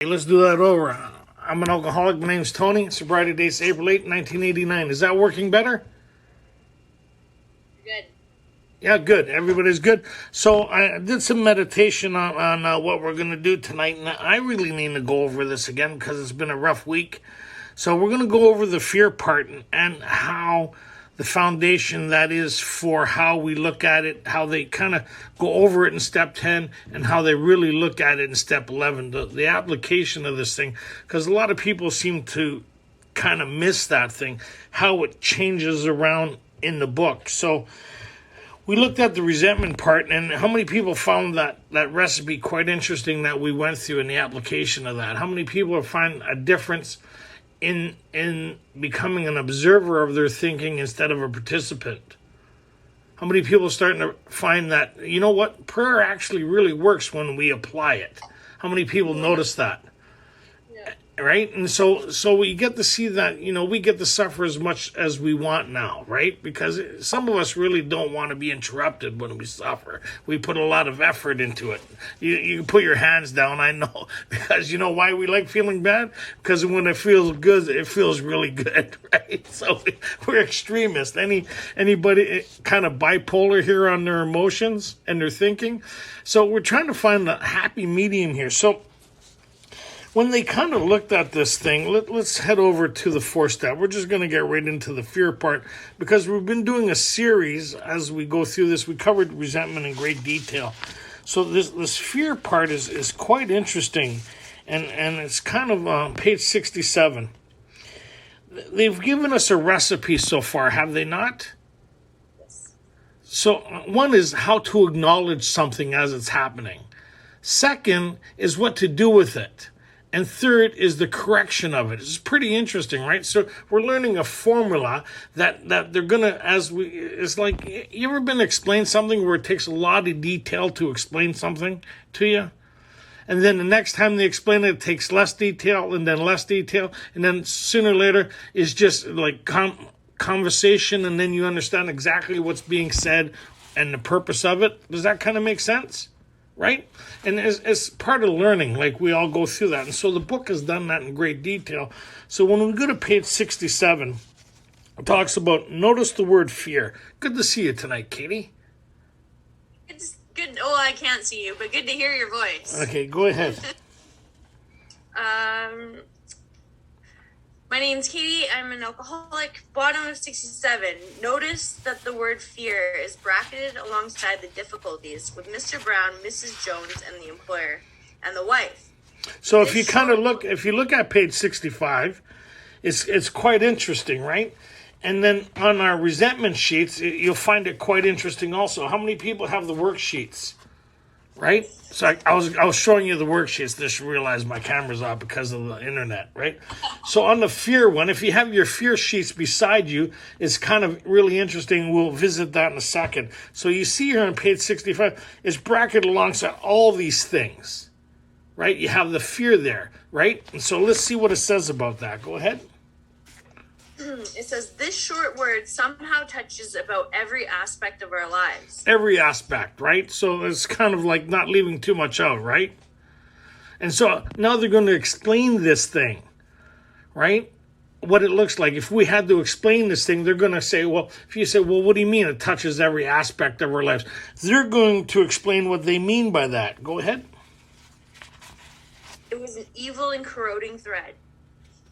Hey, let's do that over. I'm an alcoholic. My name's Tony. Sobriety date's April 8, 1989. Is that working better? Good. Yeah, good. Everybody's good. So I did some meditation on what we're going to do tonight, and I really need to go over this again because it's been a rough week. So we're going to go over the fear part and how the foundation that is for how we look at it, how they kind of go over it in step 10 and how they really look at it in step 11, the application of this thing, because a lot of people seem to kind of miss that thing, how it changes around in the book. So we looked at the resentment part, and how many people found that recipe quite interesting that we went through in the application of that? How many people find a difference in becoming an observer of their thinking instead of a participant? How many people are starting to find that, you know what, prayer actually really works when we apply it? How many people notice that? Right? And so we get to see that, we get to suffer as much as we want now, right? Because some of us really don't want to be interrupted when we suffer. We put a lot of effort into it. You can put your hands down, I know, because you know why we like feeling bad? Because when it feels good, it feels really good, right? So we're extremists. Anybody kind of bipolar here on their emotions and their thinking? So we're trying to find the happy medium here. So when they kind of looked at this thing, let's head over to the fourth step. We're just going to get right into the fear part because we've been doing a series as we go through this. We covered resentment in great detail. So this fear part is quite interesting, and it's kind of on page 67. They've given us a recipe so far, have they not? Yes. So one is how to acknowledge something as it's happening. Second is what to do with it. And third is the correction of it. It's pretty interesting, right? So we're learning a formula that they're going to, it's like, you ever been explained something where it takes a lot of detail to explain something to you? And then the next time they explain it, it takes less detail and then less detail. And then sooner or later is just like conversation, and then you understand exactly what's being said and the purpose of it. Does that kind of make sense? Right? And as part of learning, like we all go through that. And so the book has done that in great detail. So when we go to page 67, it talks about, notice the word fear. Good to see you tonight, Katie. It's good. Oh, I can't see you, but good to hear your voice. Okay, go ahead. My name's Katie. I'm an alcoholic. Bottom of 67. Notice that the word fear is bracketed alongside the difficulties with Mr. Brown, Mrs. Jones, and the employer, and the wife. So if you look at page 65, it's quite interesting, right? And then on our resentment sheets, you'll find it quite interesting also. How many people have the worksheets? Right? So I was showing you the worksheets. Just realized my camera's off because of the internet, right? So on the fear one, if you have your fear sheets beside you, it's kind of really interesting. We'll visit that in a second. So you see here on page 65, it's bracketed alongside all these things, right? You have the fear there, right? And so let's see what it says about that. Go ahead. It says, this short word somehow touches about every aspect of our lives. Every aspect, right? So it's kind of like not leaving too much out, right? And so now they're going to explain this thing, right? What it looks like. If we had to explain this thing, they're going to say, well, if you say, well, what do you mean it touches every aspect of our lives? They're going to explain what they mean by that. Go ahead. It was an evil and corroding thread.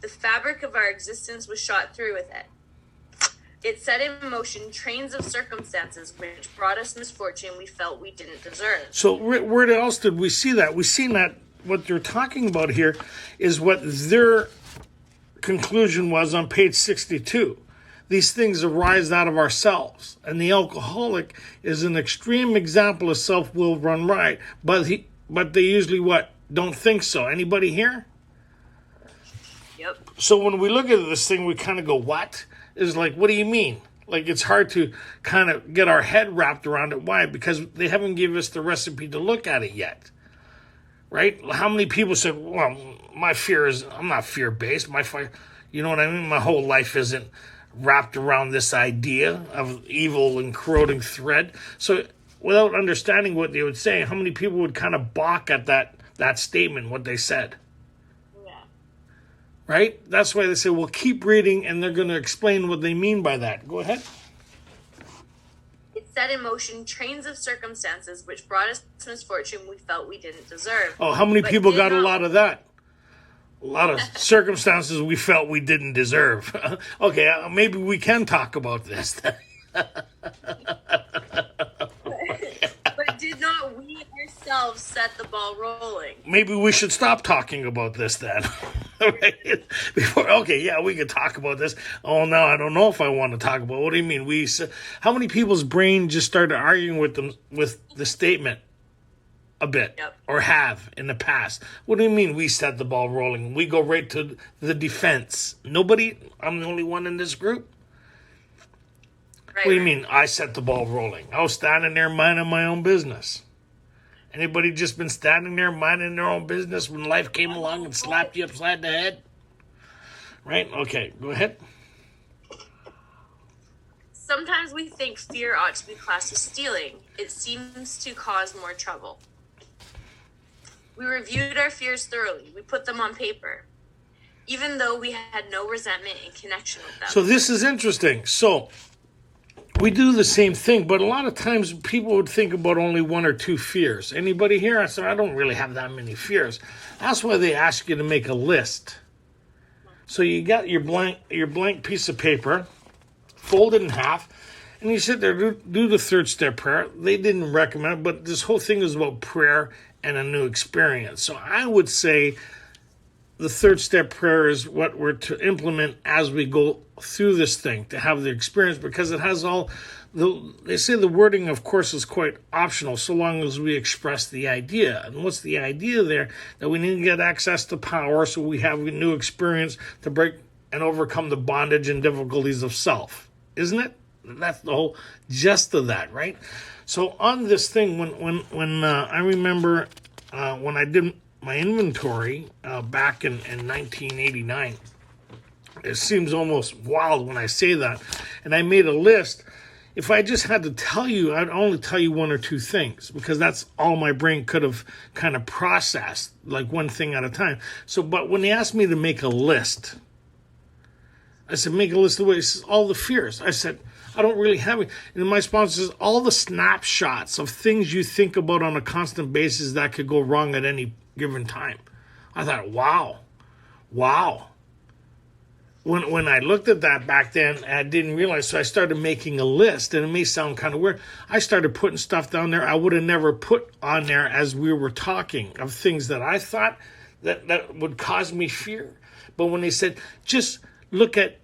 The fabric of our existence was shot through with it. It set in motion trains of circumstances which brought us misfortune we felt we didn't deserve. So where else did we see that? We seen that what they're talking about here is what their conclusion was on page 62. These things arise out of ourselves. And the alcoholic is an extreme example of self-will run riot. But they usually what? Don't think so. Anybody here? Yep. So when we look at this thing, we kind of go, what? It's like, what do you mean? Like, it's hard to kind of get our head wrapped around it. Why? Because they haven't given us the recipe to look at it yet. Right? How many people said, well, my fear is, I'm not fear-based. My fear, you know what I mean? My whole life isn't wrapped around this idea of evil and corroding thread. So without understanding what they would say, how many people would kind of balk at that statement, what they said? right? That's why they say, well, keep reading, and they're going to explain what they mean by that. Go ahead. It set in motion trains of circumstances which brought us misfortune we felt we didn't deserve. Oh, how many people got a lot of that? A lot of circumstances we felt we didn't deserve. Okay, maybe we can talk about this. But did not we ourselves set the ball rolling? Maybe we should stop talking about this then. Right? We could talk about this. Oh, no, I don't know if I want to talk about. What do you mean? How many people's brain just started arguing with the statement a bit, or have in the past? What do you mean we set the ball rolling? We go right to the defense. Nobody? I'm the only one in this group? Right. What do you mean I set the ball rolling? I was standing there minding my own business. Anybody just been standing there minding their own business when life came along and slapped you upside the head? Right? Okay, go ahead. Sometimes we think fear ought to be classed as stealing. It seems to cause more trouble. We reviewed our fears thoroughly. We put them on paper, even though we had no resentment in connection with them. So this is interesting. So we do the same thing, but a lot of times people would think about only one or two fears. Anybody here? I said, I don't really have that many fears. That's why they ask you to make a list. So you got your blank piece of paper, fold it in half, and you sit there, do the third step prayer. They didn't recommend it, but this whole thing is about prayer and a new experience. So I would say the third step prayer is what we're to implement as we go through this thing, to have the experience, because it has they say the wording, of course, is quite optional so long as we express the idea. And what's the idea there? That we need to get access to power so we have a new experience to break and overcome the bondage and difficulties of self. Isn't it? That's the whole gist of that, right? So on this thing, when I remember when I did my inventory back in 1989, it seems almost wild when I say that, and I made a list. If I just had to tell you, I'd only tell you one or two things, because that's all my brain could have kind of processed, like one thing at a time. So, but when they asked me to make a list, I said, make a list of ways, all the fears. I said, I don't really have it. And my sponsor says, all the snapshots of things you think about on a constant basis that could go wrong at any given time. I thought, wow. When I looked at that back then, I didn't realize, so I started making a list, and it may sound kind of weird. I started putting stuff down there I would have never put on there as we were talking, of things that I thought that would cause me fear. But when they said, just look at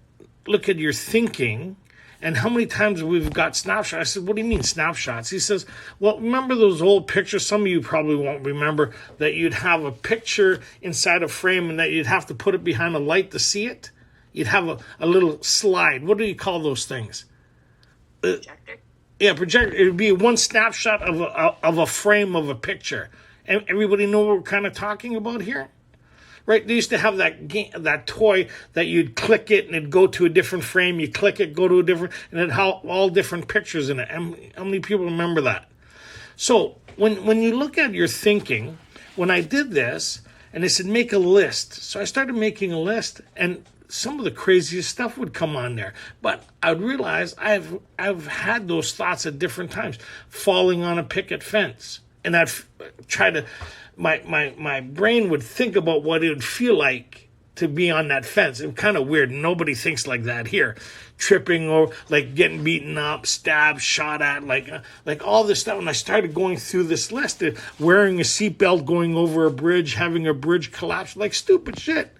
your thinking, and how many times we've got snapshots. I said, what do you mean snapshots? He says, well, remember those old pictures? Some of you probably won't remember that you'd have a picture inside a frame and that you'd have to put it behind a light to see it. You'd have a little slide. What do you call those things? Projector. Yeah, projector. It would be one snapshot of a frame of a picture. And everybody know what we're kind of talking about here? Right? They used to have that toy that you'd click it and it'd go to a different frame. You click it, go to a different, and it had all different pictures in it. And how many people remember that? So when you look at your thinking, when I did this, and they said, make a list. So I started making a list, and some of the craziest stuff would come on there. But I would realize I've had those thoughts at different times. Falling on a picket fence. And I'd try to, my brain would think about what it would feel like to be on that fence. It's kind of weird. Nobody thinks like that here. Tripping or like getting beaten up, stabbed, shot at, like all this stuff. And I started going through this list, wearing a seatbelt, going over a bridge, having a bridge collapse, like stupid shit.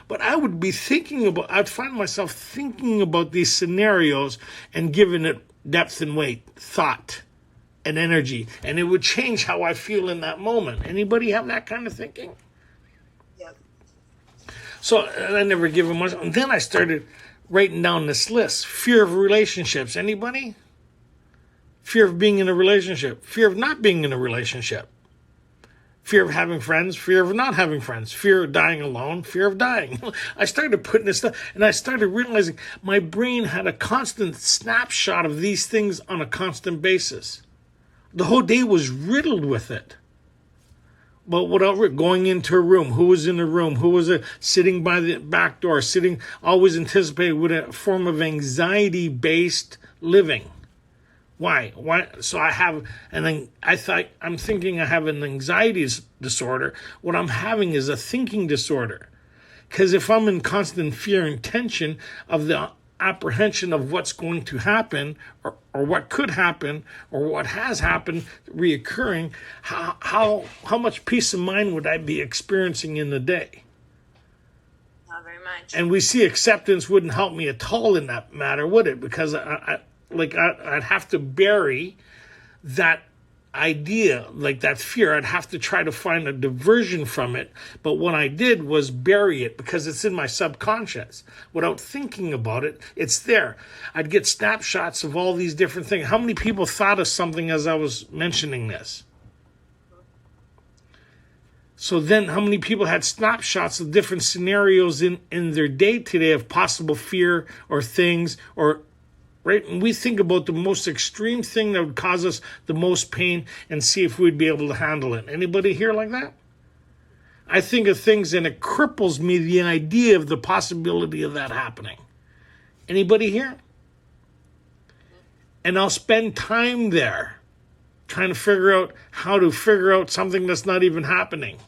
But I'd find myself thinking about these scenarios and giving it depth and weight, thought and energy. And it would change how I feel in that moment. Anybody have that kind of thinking? Yep. So I never give it much. And then I started writing down this list. Fear of relationships. Anybody? Fear of being in a relationship. Fear of not being in a relationship. Fear of having friends, fear of not having friends, fear of dying alone, fear of dying. I started putting this stuff, and I started realizing my brain had a constant snapshot of these things on a constant basis. The whole day was riddled with it. But whatever, going into a room, who was in the room, who was sitting by the back door, always anticipating with a form of anxiety-based living. Why? So I'm thinking I have an anxiety disorder. What I'm having is a thinking disorder. Because if I'm in constant fear and tension of the apprehension of what's going to happen or what could happen or what has happened reoccurring, how much peace of mind would I be experiencing in the day? Not very much. And we see acceptance wouldn't help me at all in that matter, would it? Because I'd have to bury that idea, like that fear. I'd have to try to find a diversion from it. But what I did was bury it because it's in my subconscious. Without thinking about it, it's there. I'd get snapshots of all these different things. How many people thought of something as I was mentioning this? So then how many people had snapshots of different scenarios in their day-to-day of possible fear or things or right? And we think about the most extreme thing that would cause us the most pain and see if we'd be able to handle it. Anybody here like that? I think of things and it cripples me, the idea of the possibility of that happening. Anybody here? And I'll spend time there trying to figure out how to figure out something that's not even happening.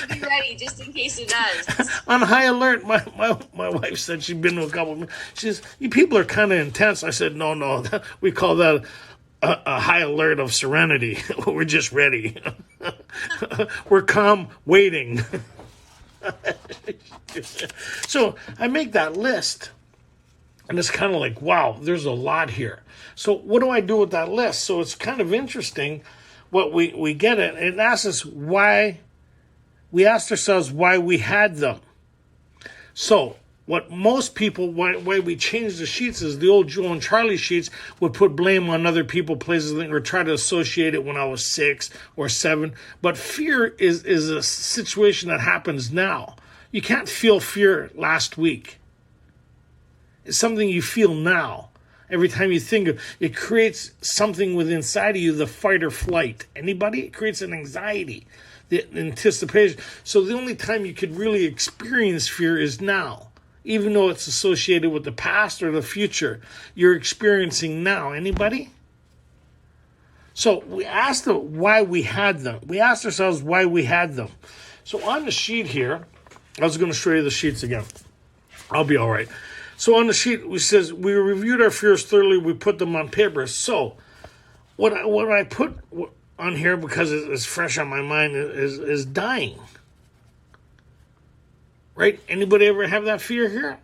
Be ready just in case it does. On high alert, my wife said she'd been to a couple. She says, "You people are kind of intense." I said, "No, we call that a high alert of serenity. We're just ready. We're calm, waiting." So I make that list, and it's kind of like, wow, there's a lot here. So what do I do with that list? So it's kind of interesting what we get it. It asks us why. We asked ourselves why we had them. So what most people, why we changed the sheets is the old Joe and Charlie sheets would put blame on other people, places, or try to associate it when I was 6 or 7. But fear is a situation that happens now. You can't feel fear last week. It's something you feel now. Every time you think of it, it creates something within inside of you, the fight or flight. Anybody? It creates an anxiety. The anticipation. So the only time you could really experience fear is now. Even though it's associated with the past or the future, you're experiencing now. Anybody? So we asked why we had them. We asked ourselves why we had them. So on the sheet here, I was going to show you the sheets again. I'll be all right. So on the sheet, it says, we reviewed our fears thoroughly. We put them on paper. So what I put on here, because it's fresh on my mind, is dying. Right? Anybody ever have that fear here?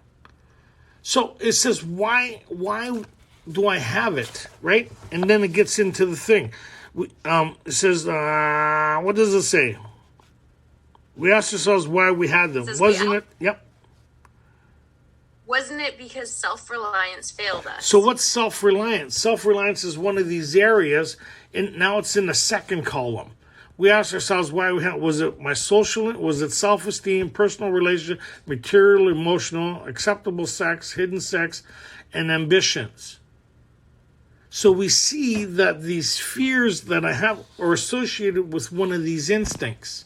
So it says, why do I have it? Right? And then it gets into the thing. It says, what does it say? We asked ourselves why we had them. Wasn't it? Yep. Wasn't it because self-reliance failed us? So what's self-reliance? Self-reliance is one of these areas, and now it's in the second column. We asked ourselves why we had. Was it my social? Was it self-esteem, personal relationship, material, emotional, acceptable sex, hidden sex, and ambitions? So we see that these fears that I have are associated with one of these instincts.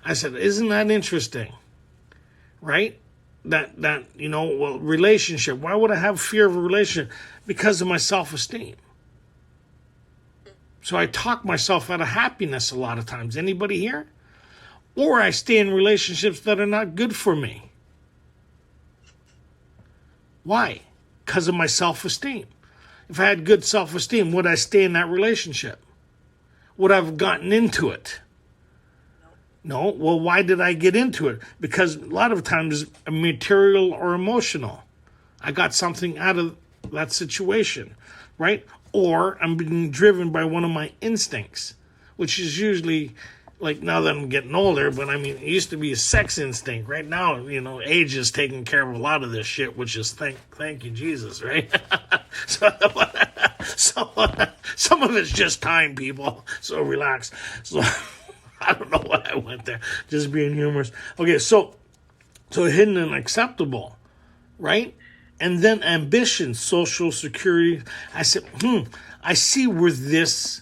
I said, isn't that interesting? Right? That relationship. Why would I have fear of a relationship? Because of my self-esteem. So I talk myself out of happiness a lot of times. Anybody here? Or I stay in relationships that are not good for me. Why? Because of my self-esteem. If I had good self-esteem, would I stay in that relationship? Would I have gotten into it? No. Well, why did I get into it? Because a lot of times material or emotional. I got something out of that situation, right? Or I'm being driven by one of my instincts, which is usually, like, now that I'm getting older, but I mean, it used to be a sex instinct. Right now, age is taking care of a lot of this shit, which is thank you, Jesus, right? So some of it's just time, people. So relax. So I don't know why I went there. Just being humorous. Okay, so hidden and acceptable, right? And then ambition, social security. I said, I see where this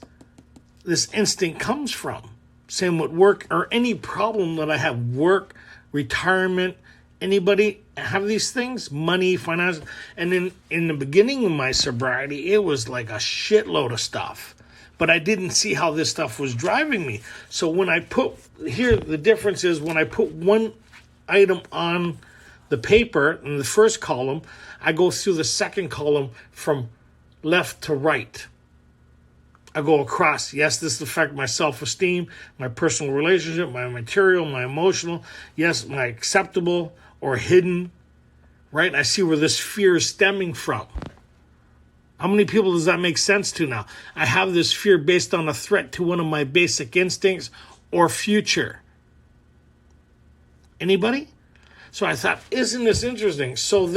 instinct comes from. Same with work or any problem that I have, work, retirement. Anybody have these things? Money, finance. And then in the beginning of my sobriety, it was like a shitload of stuff. But I didn't see how this stuff was driving me. So when I put, here the difference is when I put one item on the paper in the first column, I go through the second column from left to right. I go across. Yes, this affects my self-esteem, my personal relationship, my material, my emotional. Yes, my acceptable or hidden. Right? I see where this fear is stemming from. How many people does that make sense to now? I have this fear based on a threat to one of my basic instincts or future. Anybody? So I thought, isn't this interesting? So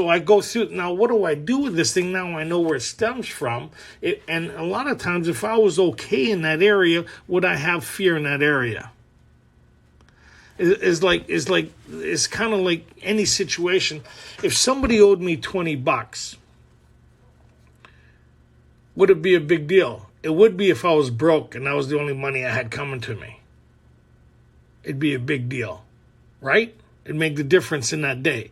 I go through, now what do I do with this thing? Now I know where it stems from. And a lot of times, if I was okay in that area, would I have fear in that area? It's kind of like any situation. If somebody owed me $20, would it be a big deal? It would be if I was broke and that was the only money I had coming to me. It'd be a big deal, right? It'd make the difference in that day.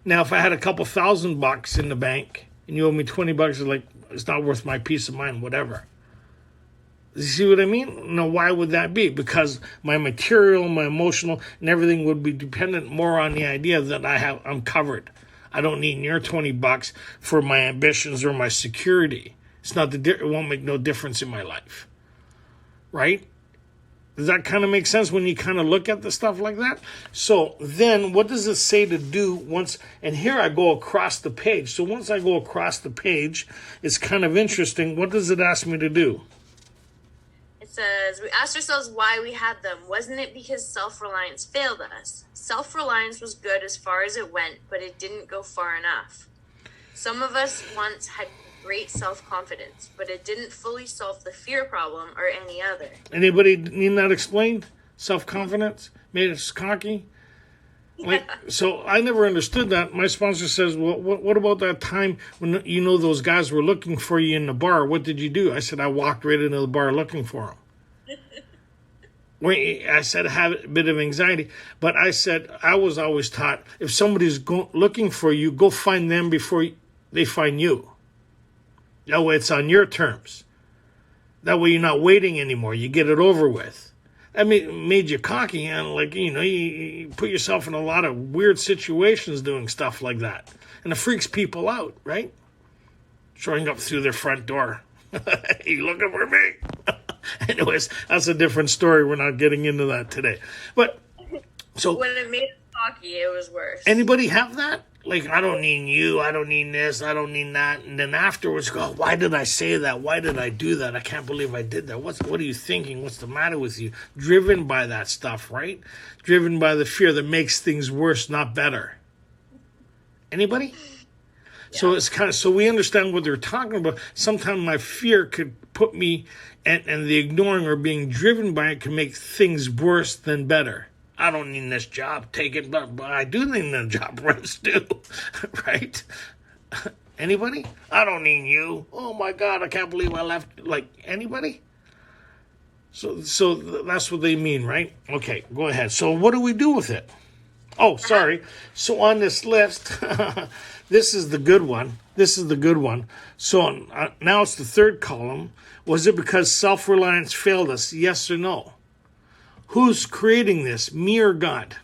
Now, if I had a couple $1,000 in the bank and you owe me $20, it's like, it's not worth my peace of mind, whatever. You see what I mean? Now, why would that be? Because my material, my emotional, and everything would be dependent more on the idea that I'm covered. I don't need your $20 for my ambitions or my security. It won't make no difference in my life, right? Does that kind of make sense when you kind of look at the stuff like that? So then what does it say to do once, and here I go across the page. So once I go across the page, it's kind of interesting. What does it ask me to do? It says, we asked ourselves why we had them. Wasn't it because self-reliance failed us? Self-reliance was good as far as it went, but it didn't go far enough. Some of us once had great self-confidence, but it didn't fully solve the fear problem or any other. Anybody need that explained? Self-confidence? Made us cocky? So I never understood that. My sponsor says, well, what about that time when those guys were looking for you in the bar? What did you do? I said, I walked right into the bar looking for them. I said, I have a bit of anxiety. But I said, I was always taught, if somebody's looking for you, go find them before they find you. That way it's on your terms. That way you're not waiting anymore. You get it over with. That made you cocky, and you put yourself in a lot of weird situations doing stuff like that. And it freaks people out, right? Showing up through their front door. You looking for me? Anyways, that's a different story. We're not getting into that today. But so when it made us cocky, it was worse. Anybody have that? Like, I don't need you, I don't need this, I don't need that. And then afterwards go, why did I say that? Why did I do that? I can't believe I did that. What are you thinking? What's the matter with you? Driven by that stuff, right? Driven by the fear that makes things worse, not better. Anybody? Yeah. So it's so we understand what they're talking about. Sometimes my fear could put me, and the ignoring or being driven by it can make things worse than better. I don't need this job. Take it, but I do need the job runs too, right? Anybody? I don't need you. Oh my God, I can't believe I left. Like, anybody? So that's what they mean, right? Okay, go ahead. So what do we do with it? Oh, sorry. So on this list, this is the good one. So now it's the third column. Was it because self-reliance failed us? Yes or no? Who's creating this? Me or God?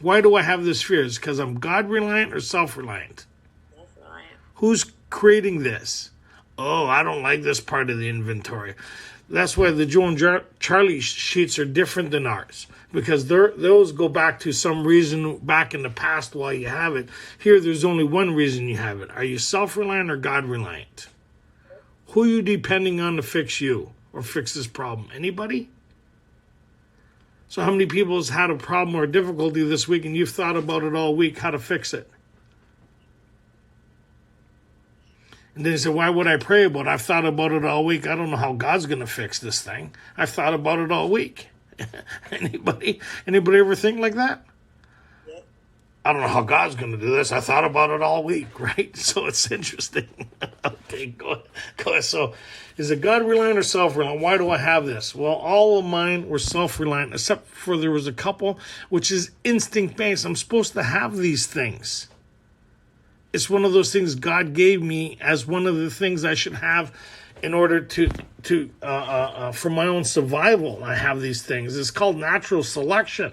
Why do I have this fear? Is it because I'm God-reliant or self-reliant? Self-reliant. Who's creating this? Oh, I don't like this part of the inventory. That's why the Joe and Charlie sheets are different than ours. Because those go back to some reason back in the past while you have it. Here, there's only one reason you have it. Are you self-reliant or God-reliant? Who are you depending on to fix you or fix this problem? Anybody? So how many people has had a problem or a difficulty this week and you've thought about it all week, how to fix it? And then you say, why would I pray about it? I've thought about it all week. I don't know how God's going to fix this thing. I've thought about it all week. Anybody ever think like that? Yep. I don't know how God's going to do this. I thought about it all week, right? So it's interesting. Okay, go ahead. So is it God-reliant or self-reliant? Why do I have this? Well, all of mine were self-reliant, except for there was a couple, which is instinct-based. I'm supposed to have these things. It's one of those things God gave me as one of the things I should have in order to for my own survival. I have these things. It's called natural selection.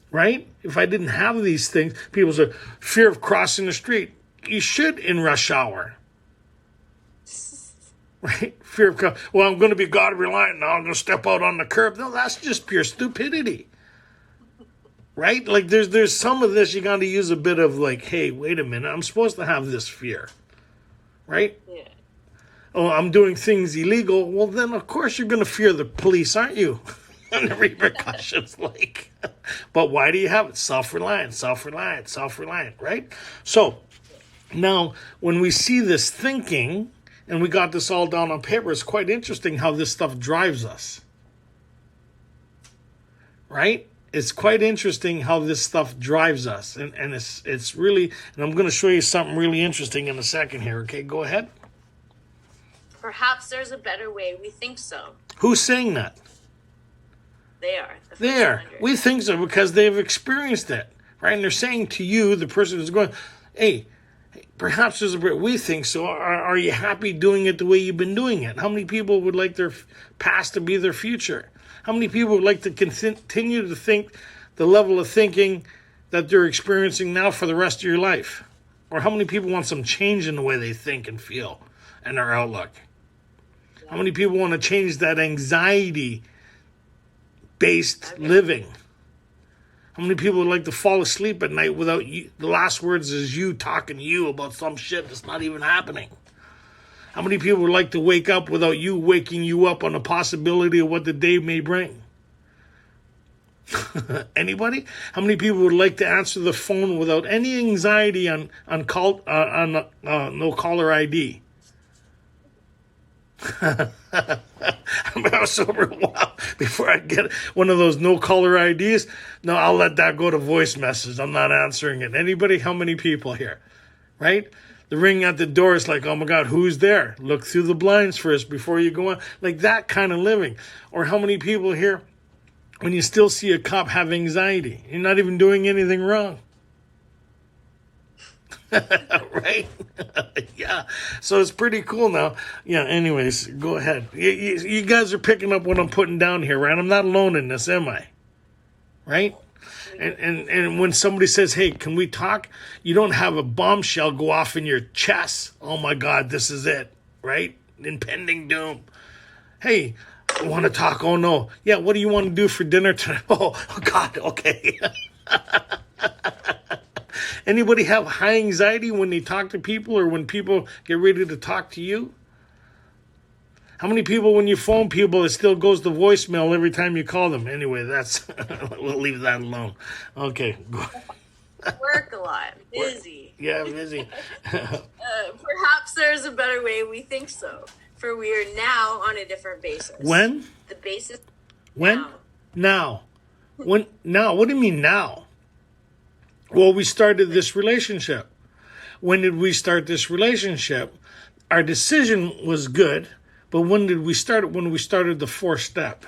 Right? If I didn't have these things, people say, fear of crossing the street. You should in rush hour. Right? Fear of, well, I'm going to be God-reliant now. I'm going to step out on the curb. No, that's just pure stupidity. Right? Like there's some of this you got to use a bit of like, hey, wait a minute. I'm supposed to have this fear. Right? Yeah. Oh, I'm doing things illegal. Well, then, of course, you're going to fear the police, aren't you? And the repercussions, like. But why do you have it? Self-reliant, self-reliant, self-reliant, right? So now when we see this thinking, and we got this all down on paper, it's quite interesting how this stuff drives us. Right? It's quite interesting how this stuff drives us. And it's really, and I'm going to show you something really interesting in a second here. Okay, go ahead. Perhaps there's a better way. We think so. Who's saying that? They are. They are. We think so because they've experienced it, right? And they're saying to you, the person who's going, hey, perhaps there's a bit, we think so. Are you happy doing it the way you've been doing it? How many people would like their past to be their future? How many people would like to continue to think the level of thinking that they're experiencing now for the rest of your life? Or how many people want some change in the way they think and feel and their outlook? How many people want to change that anxiety-based living? How many people would like to fall asleep at night without you, the last words is you talking to you about some shit that's not even happening? How many people would like to wake up without you waking you up on the possibility of what the day may bring? Anybody? How many people would like to answer the phone without any anxiety on no caller ID? I was sober a while before I get one of those no caller IDs. No, I'll let that go to voice message. I'm not answering it. Anybody? How many people here? Right? The ring at the door is like, oh my God, who's there? Look through the blinds first before you go on. Like that kind of living. Or how many people here, when you still see a cop, have anxiety? You're not even doing anything wrong. Right? Yeah. So it's pretty cool now. Yeah, anyways, go ahead. You guys are picking up what I'm putting down here, right? I'm not alone in this, am I? Right? And when somebody says, hey, can we talk? You don't have a bombshell go off in your chest. Oh my God, this is it. Right? Impending doom. Hey, I want to talk. Oh no. Yeah, what do you want to do for dinner tonight? Oh God, okay. Anybody have high anxiety when they talk to people or when people get ready to talk to you? How many people, when you phone people, it still goes to voicemail every time you call them? Anyway, that's we'll leave that alone. Okay. Work a lot. Busy. Yeah, busy. Perhaps there's a better way. We think so. For we are now on a different basis. When? The basis. When? Now. When? Now. What do you mean now? Well, we started this relationship. When did we start this relationship? Our decision was good, but when did we start it? When we started the fourth step.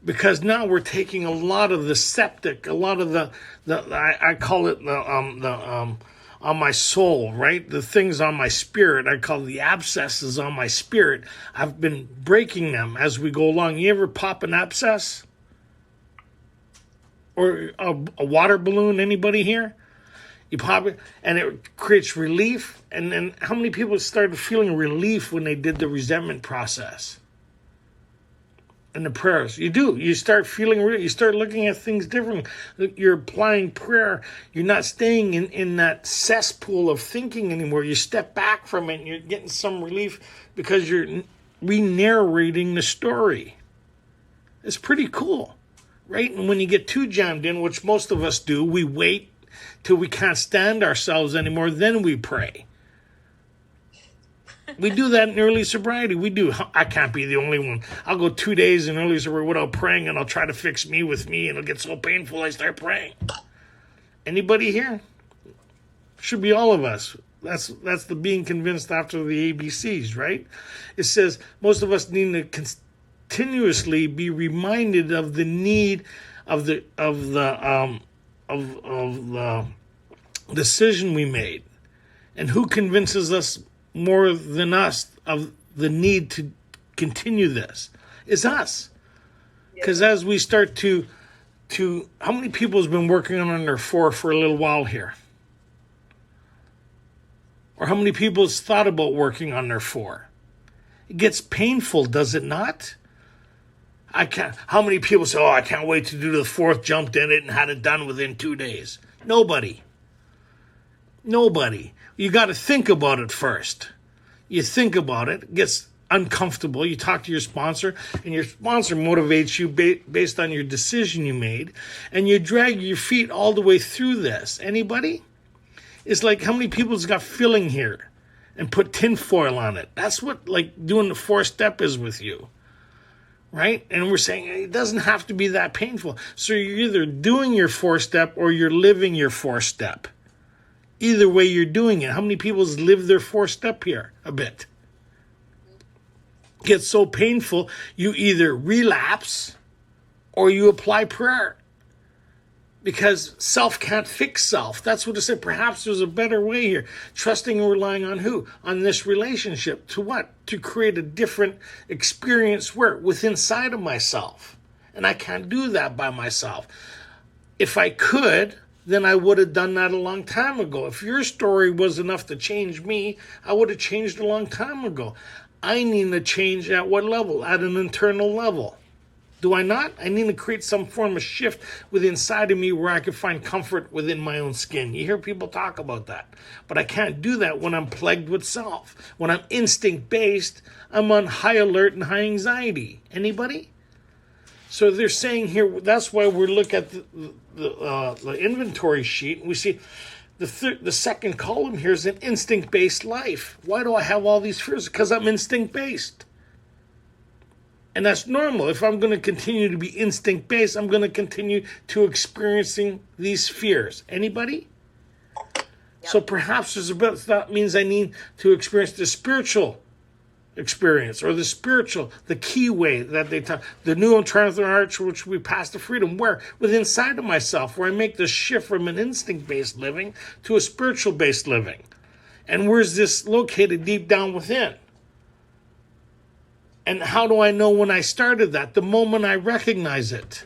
Because now we're taking a lot of the septic, a lot of the I call it on my soul, right? The things on my spirit, I call the abscesses on my spirit. I've been breaking them as we go along. You ever pop an abscess? Or a water balloon, anybody here? You pop it, and it creates relief. And then how many people started feeling relief when they did the resentment process? And the prayers. You do. You start feeling relief. You start looking at things differently. You're applying prayer. You're not staying in that cesspool of thinking anymore. You step back from it, and you're getting some relief because you're re-narrating the story. It's pretty cool. Right? And when you get too jammed in, which most of us do, we wait till we can't stand ourselves anymore, then we pray. We do that in early sobriety. We do. I can't be the only one. I'll go 2 days in early sobriety without praying, and I'll try to fix me with me, and it'll get so painful I start praying. Anybody here? Should be all of us. That's the being convinced after the ABCs, right? It says most of us need to continuously be reminded of the need of the decision we made, and who convinces us more than us of the need to continue this is us. Because as we start to how many people has been working on their four for a little while here? Or how many people has thought about working on their four? It gets painful, does it not? How many people say, I can't wait to do the fourth, jumped in it and had it done within 2 days? Nobody. You got to think about it first. You think about it, it gets uncomfortable. You talk to your sponsor, and your sponsor motivates you based on your decision you made, and you drag your feet all the way through this. Anybody? It's like how many people's got filling here and put tinfoil on it? That's what like doing the 4-step is with you, right? And we're saying it doesn't have to be that painful. So you're either doing your 4-step or you're living your 4-step. Either way, you're doing it. How many people's live their 4-step here? A bit. Gets so painful, you either relapse or you apply prayer. Because self can't fix self. That's what it said. Perhaps there's a better way here. Trusting and relying on who? On this relationship. To what? To create a different experience where? Within inside of myself. And I can't do that by myself. If I could, then I would have done that a long time ago. If your story was enough to change me, I would have changed a long time ago. I need to change at what level? At an internal level. Do I not? I need to create some form of shift within inside of me where I can find comfort within my own skin. You hear people talk about that. But I can't do that when I'm plagued with self. When I'm instinct-based, I'm on high alert and high anxiety. Anybody? So they're saying here, that's why we look at the inventory sheet, and we see the second column here is an instinct-based life. Why do I have all these fears? Because I'm instinct-based. And that's normal. If I'm going to continue to be instinct-based, I'm going to continue to experiencing these fears. Anybody? Yep. So perhaps that means I need to experience the spiritual experience, or the key way that they talk, the new triumphant arch, which we pass to freedom, where? Within inside of myself, where I make the shift from an instinct-based living to a spiritual-based living. And where's this located? Deep down within. And how do I know when I started that? The moment I recognize it.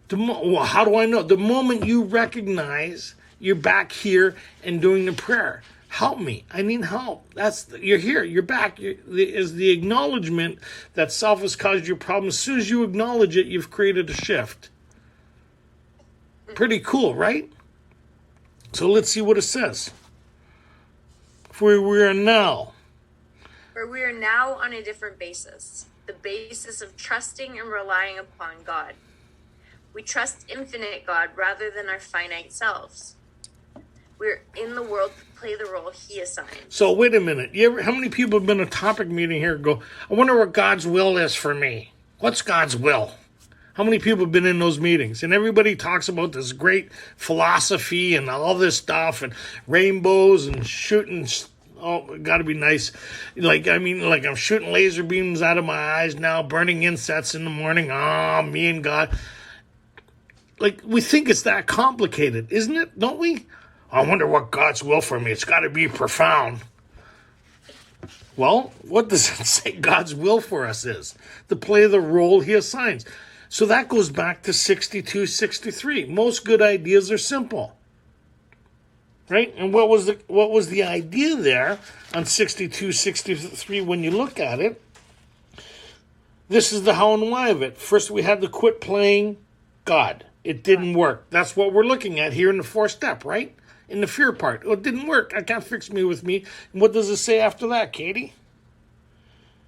How do I know? The moment you recognize you're back here and doing the prayer. Help me. I need help. You're here. You're back. Is the acknowledgement that self has caused your problem. As soon as you acknowledge it, you've created a shift. Pretty cool, right? So let's see what it says. For we are now on a different basis, the basis of trusting and relying upon God. We trust infinite God rather than our finite selves. We're in the world to play the role He assigned. So wait a minute. How many people have been in a topic meeting here and go, I wonder what God's will is for me? What's God's will? How many people have been in those meetings? And everybody talks about this great philosophy and all this stuff and rainbows and shooting. Oh, got to be nice. Like I'm shooting laser beams out of my eyes now, burning insects in the morning. Me and God. Like, we think it's that complicated, isn't it? Don't we? I wonder what God's will for me. It's got to be profound. Well, what does it say God's will for us is? To play the role He assigns. So that goes back to 62, 63. Most good ideas are simple. Right? And what was the idea there on 62, 63 when you look at it? This is the how and why of it. First, we had to quit playing God. It didn't work. That's what we're looking at here in the 4-step, right? In the fear part. Oh, it didn't work. I can't fix me with me. And what does it say after that, Katie?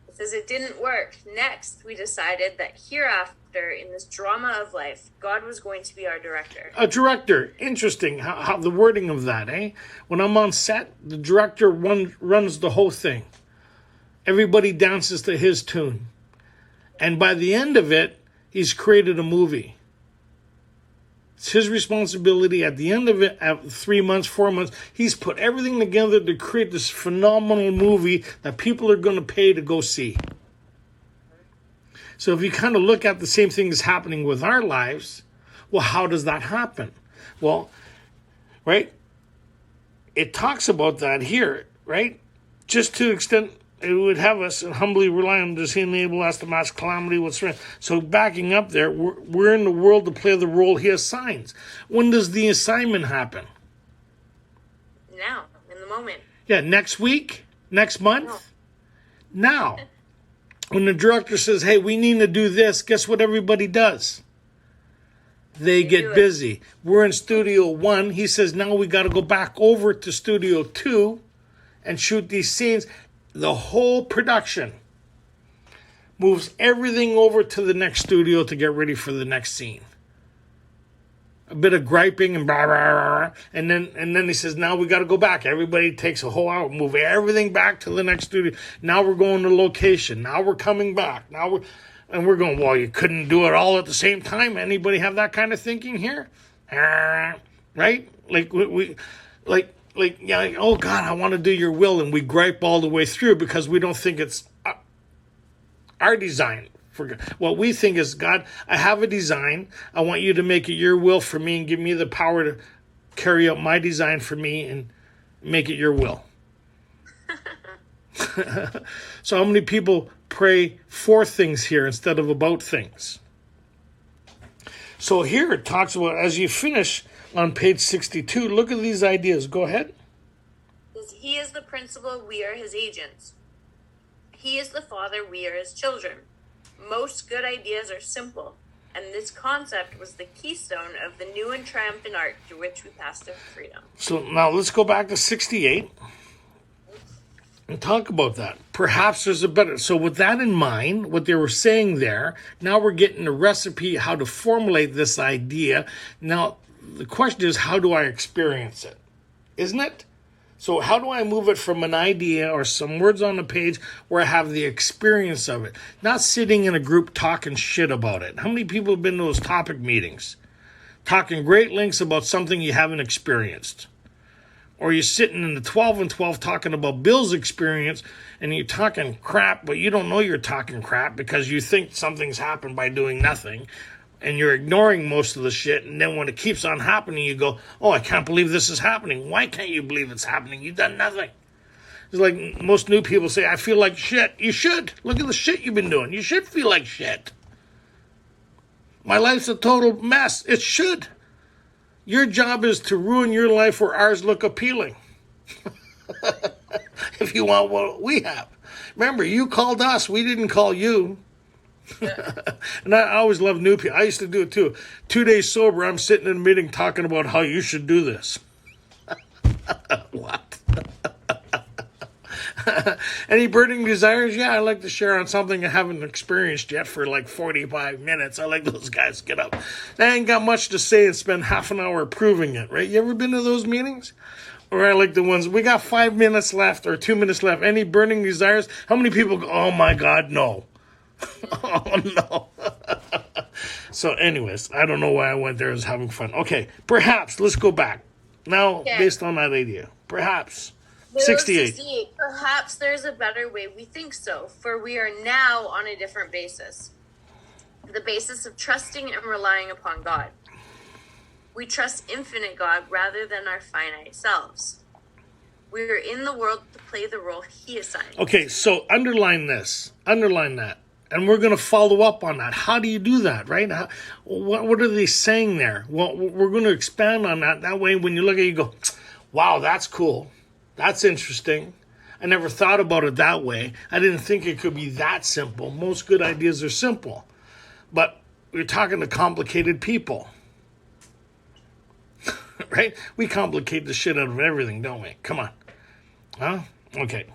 It says it didn't work. Next, we decided that hereafter actor in this drama of life. God was going to be our director. A director. Interesting. How the wording of that, eh? When I'm on set, the director runs the whole thing. Everybody dances to his tune. And by the end of it, he's created a movie. It's his responsibility at the end of it, at 3 months, 4 months, he's put everything together to create this phenomenal movie that people are going to pay to go see. So if you kind of look at the same thing that's happening with our lives, well, how does that happen? Well, right? It talks about that here, right? Just to the extent it would have us humbly rely on does he enable us to match calamity with strength. So backing up there, we're in the world to play the role he assigns. When does the assignment happen? Now, in the moment. Yeah, next week? Next month? No. Now. When the director says, hey, we need to do this, guess what everybody does? They get busy. We're in studio 1. He says, now we got to go back over to studio 2 and shoot these scenes. The whole production moves everything over to the next studio to get ready for the next scene. A bit of griping and blah, blah, blah, and then he says, now we got to go back. Everybody takes a whole hour, move everything back to the next studio. Now we're going to location. Now we're coming back. We're going, well, you couldn't do it all at the same time. Anybody have that kind of thinking here? Right? Yeah, oh God, I want to do your will, and we gripe all the way through because we don't think it's our design. What we think is, God, I have a design. I want you to make it your will for me and give me the power to carry out my design for me and make it your will. So how many people pray for things here instead of about things? So here it talks about, as you finish on page 62, look at these ideas. Go ahead. He is the principal, we are his agents. He is the father, we are his children. Most good ideas are simple, and this concept was the keystone of the new and triumphant art through which we pass to freedom. So now let's go back to 68 and talk about that. Perhaps there's a better... So with that in mind, what they were saying there, now we're getting a recipe how to formulate this idea. Now, the question is, how do I experience it? Isn't it? So how do I move it from an idea or some words on the page where I have the experience of it? Not sitting in a group talking shit about it. How many people have been to those topic meetings? Talking great lengths about something you haven't experienced. Or you're sitting in the 12 and 12 talking about Bill's experience and you're talking crap, but you don't know you're talking crap because you think something's happened by doing nothing. And you're ignoring most of the shit, and then when it keeps on happening, you go, oh, I can't believe this is happening. Why can't you believe it's happening? You've done nothing. It's like most new people say, I feel like shit. You should. Look at the shit you've been doing. You should feel like shit. My life's a total mess. It should. Your job is to ruin your life where ours look appealing. If you want what we have. Remember, you called us. We didn't call you. And I always love new people. I used to do it too. 2 days sober, I'm sitting in a meeting talking about how you should do this. What? Any burning desires? Yeah, I like to share on something I haven't experienced yet for like 45 minutes. I like those guys get up. They ain't got much to say and spend half an hour proving it, right? You ever been to those meetings? Or I like the ones, we got 5 minutes left or 2 minutes left. Any burning desires? How many people go, oh my God, no. Oh no. So anyways, I don't know why I went there. I was having fun. Okay, perhaps let's go back now. Based on that idea, perhaps 68. Perhaps there's a better way. We think so, for we are now on a different basis, the basis of trusting and relying upon God. We trust infinite God rather than our finite selves. We are in the world to play the role he assigned. Okay, so underline this, underline that. And we're going to follow up on that. How do you do that, right? What are they saying there? Well, we're going to expand on that. That way, when you look at it, you go, wow, that's cool. That's interesting. I never thought about it that way. I didn't think it could be that simple. Most good ideas are simple. But we're talking to complicated people. Right? We complicate the shit out of everything, don't we? Come on. Huh? Okay.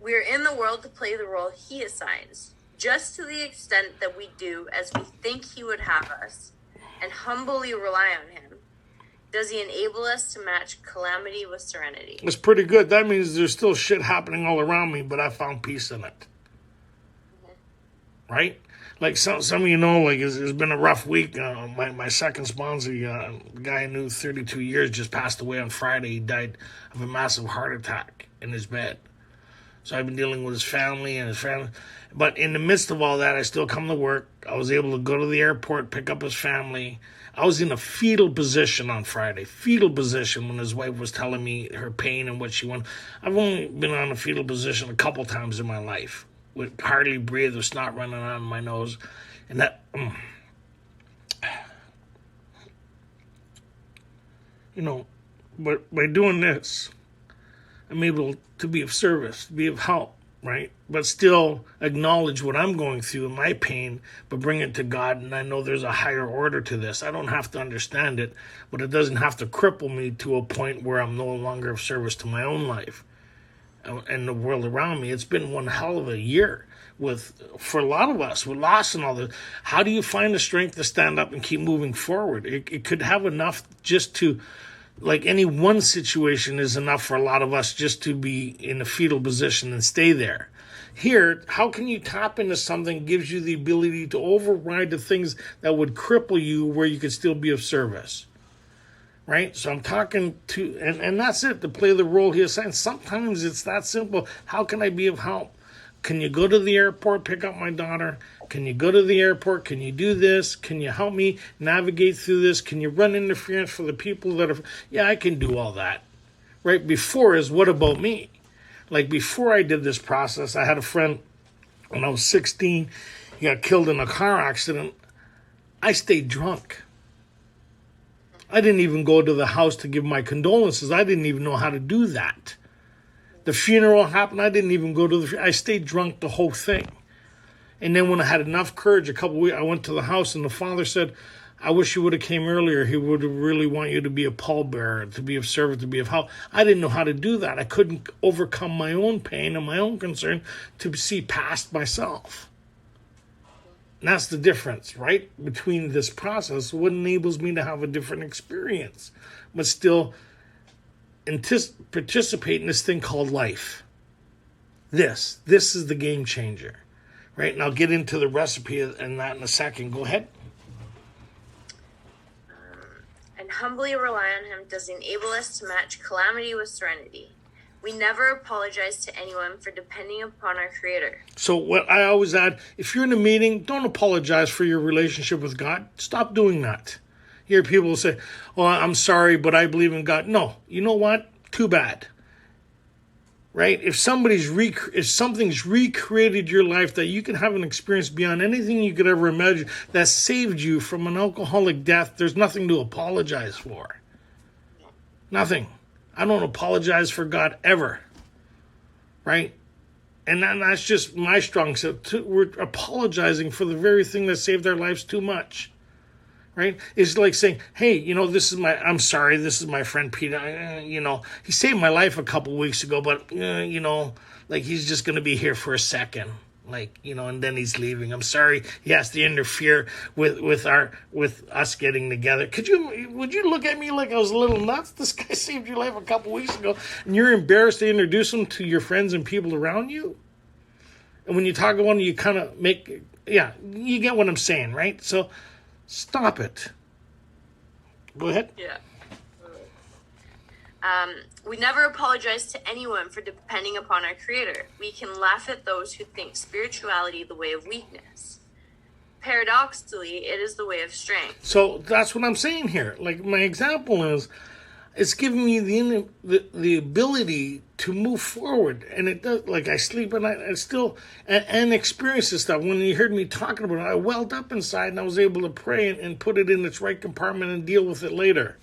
We're in the world to play the role he assigns, just to the extent that we do as we think he would have us, and humbly rely on him. Does he enable us to match calamity with serenity? It's pretty good. That means there's still shit happening all around me, but I found peace in it. Right? Like some of you know, like it's been a rough week. My second sponsor, the guy I knew 32 years, just passed away on Friday. He died of a massive heart attack in his bed. So I've been dealing with his family. But in the midst of all that, I still come to work. I was able to go to the airport, pick up his family. I was in a fetal position on Friday. Fetal position when his wife was telling me her pain and what she wanted. I've only been on a fetal position a couple times in my life. With hardly breathe, with snot running out of my nose. And that... but by doing this, I'm able to be of service, to be of help, right? But still acknowledge what I'm going through and my pain, but bring it to God. And I know there's a higher order to this. I don't have to understand it, but it doesn't have to cripple me to a point where I'm no longer of service to my own life and the world around me. It's been one hell of a year for a lot of us with loss and all that. How do you find the strength to stand up and keep moving forward? It could have enough just to... Like any one situation is enough for a lot of us just to be in a fetal position and stay there. Here, how can you tap into something that gives you the ability to override the things that would cripple you where you could still be of service? Right? So I'm talking to, and that's it, to play the role he assigned. Sometimes it's that simple. How can I be of help? Can you go to the airport, pick up my daughter? Can you go to the airport? Can you do this? Can you help me navigate through this? Can you run interference for the people that are... Yeah, I can do all that. Right? Before is, what about me? Like before I did this process, I had a friend when I was 16. He got killed in a car accident. I stayed drunk. I didn't even go to the house to give my condolences. I didn't even know how to do that. The funeral happened. I didn't even go to the... I stayed drunk the whole thing. And then when I had enough courage, a couple of weeks, I went to the house and the father said, I wish you would have came earlier. He would really want you to be a pallbearer, to be of service, to be of help. I didn't know how to do that. I couldn't overcome my own pain and my own concern to see past myself. And that's the difference, right? Between this process, what enables me to have a different experience, but still participate in this thing called life. This is the game changer, right? And I'll get into the recipe and that in a second. Go ahead. And humbly rely on him does enable us to match calamity with serenity. We never apologize to anyone for depending upon our Creator. So what I always add, if you're in a meeting, don't apologize for your relationship with God. Stop doing that. You hear people say, oh, I'm sorry, but I believe in God. No, you know what? Too bad. Right? If something's recreated your life that you can have an experience beyond anything you could ever imagine that saved you from an alcoholic death, there's nothing to apologize for. Nothing. I don't apologize for God ever. Right? And that's just my strong suit. We're apologizing for the very thing that saved our lives too much. Right? It's like saying, hey, I'm sorry, this is my friend Peter. He saved my life a couple weeks ago, but, he's just going to be here for a second. And then he's leaving. I'm sorry he has to interfere with us getting together. Would you look at me like I was a little nuts? This guy saved your life a couple weeks ago, and you're embarrassed to introduce him to your friends and people around you? And when you talk about him, you kind of you get what I'm saying, right? So, stop it. Go ahead. Yeah. We never apologize to anyone for depending upon our Creator. We can laugh at those who think spirituality the way of weakness. Paradoxically, it is the way of strength. So that's what I'm saying here. Like my example is, it's giving me the ability to move forward, and it does. Like I sleep at night, I still and experience this stuff. When you heard me talking about it, I welled up inside, and I was able to pray and put it in its right compartment and deal with it later,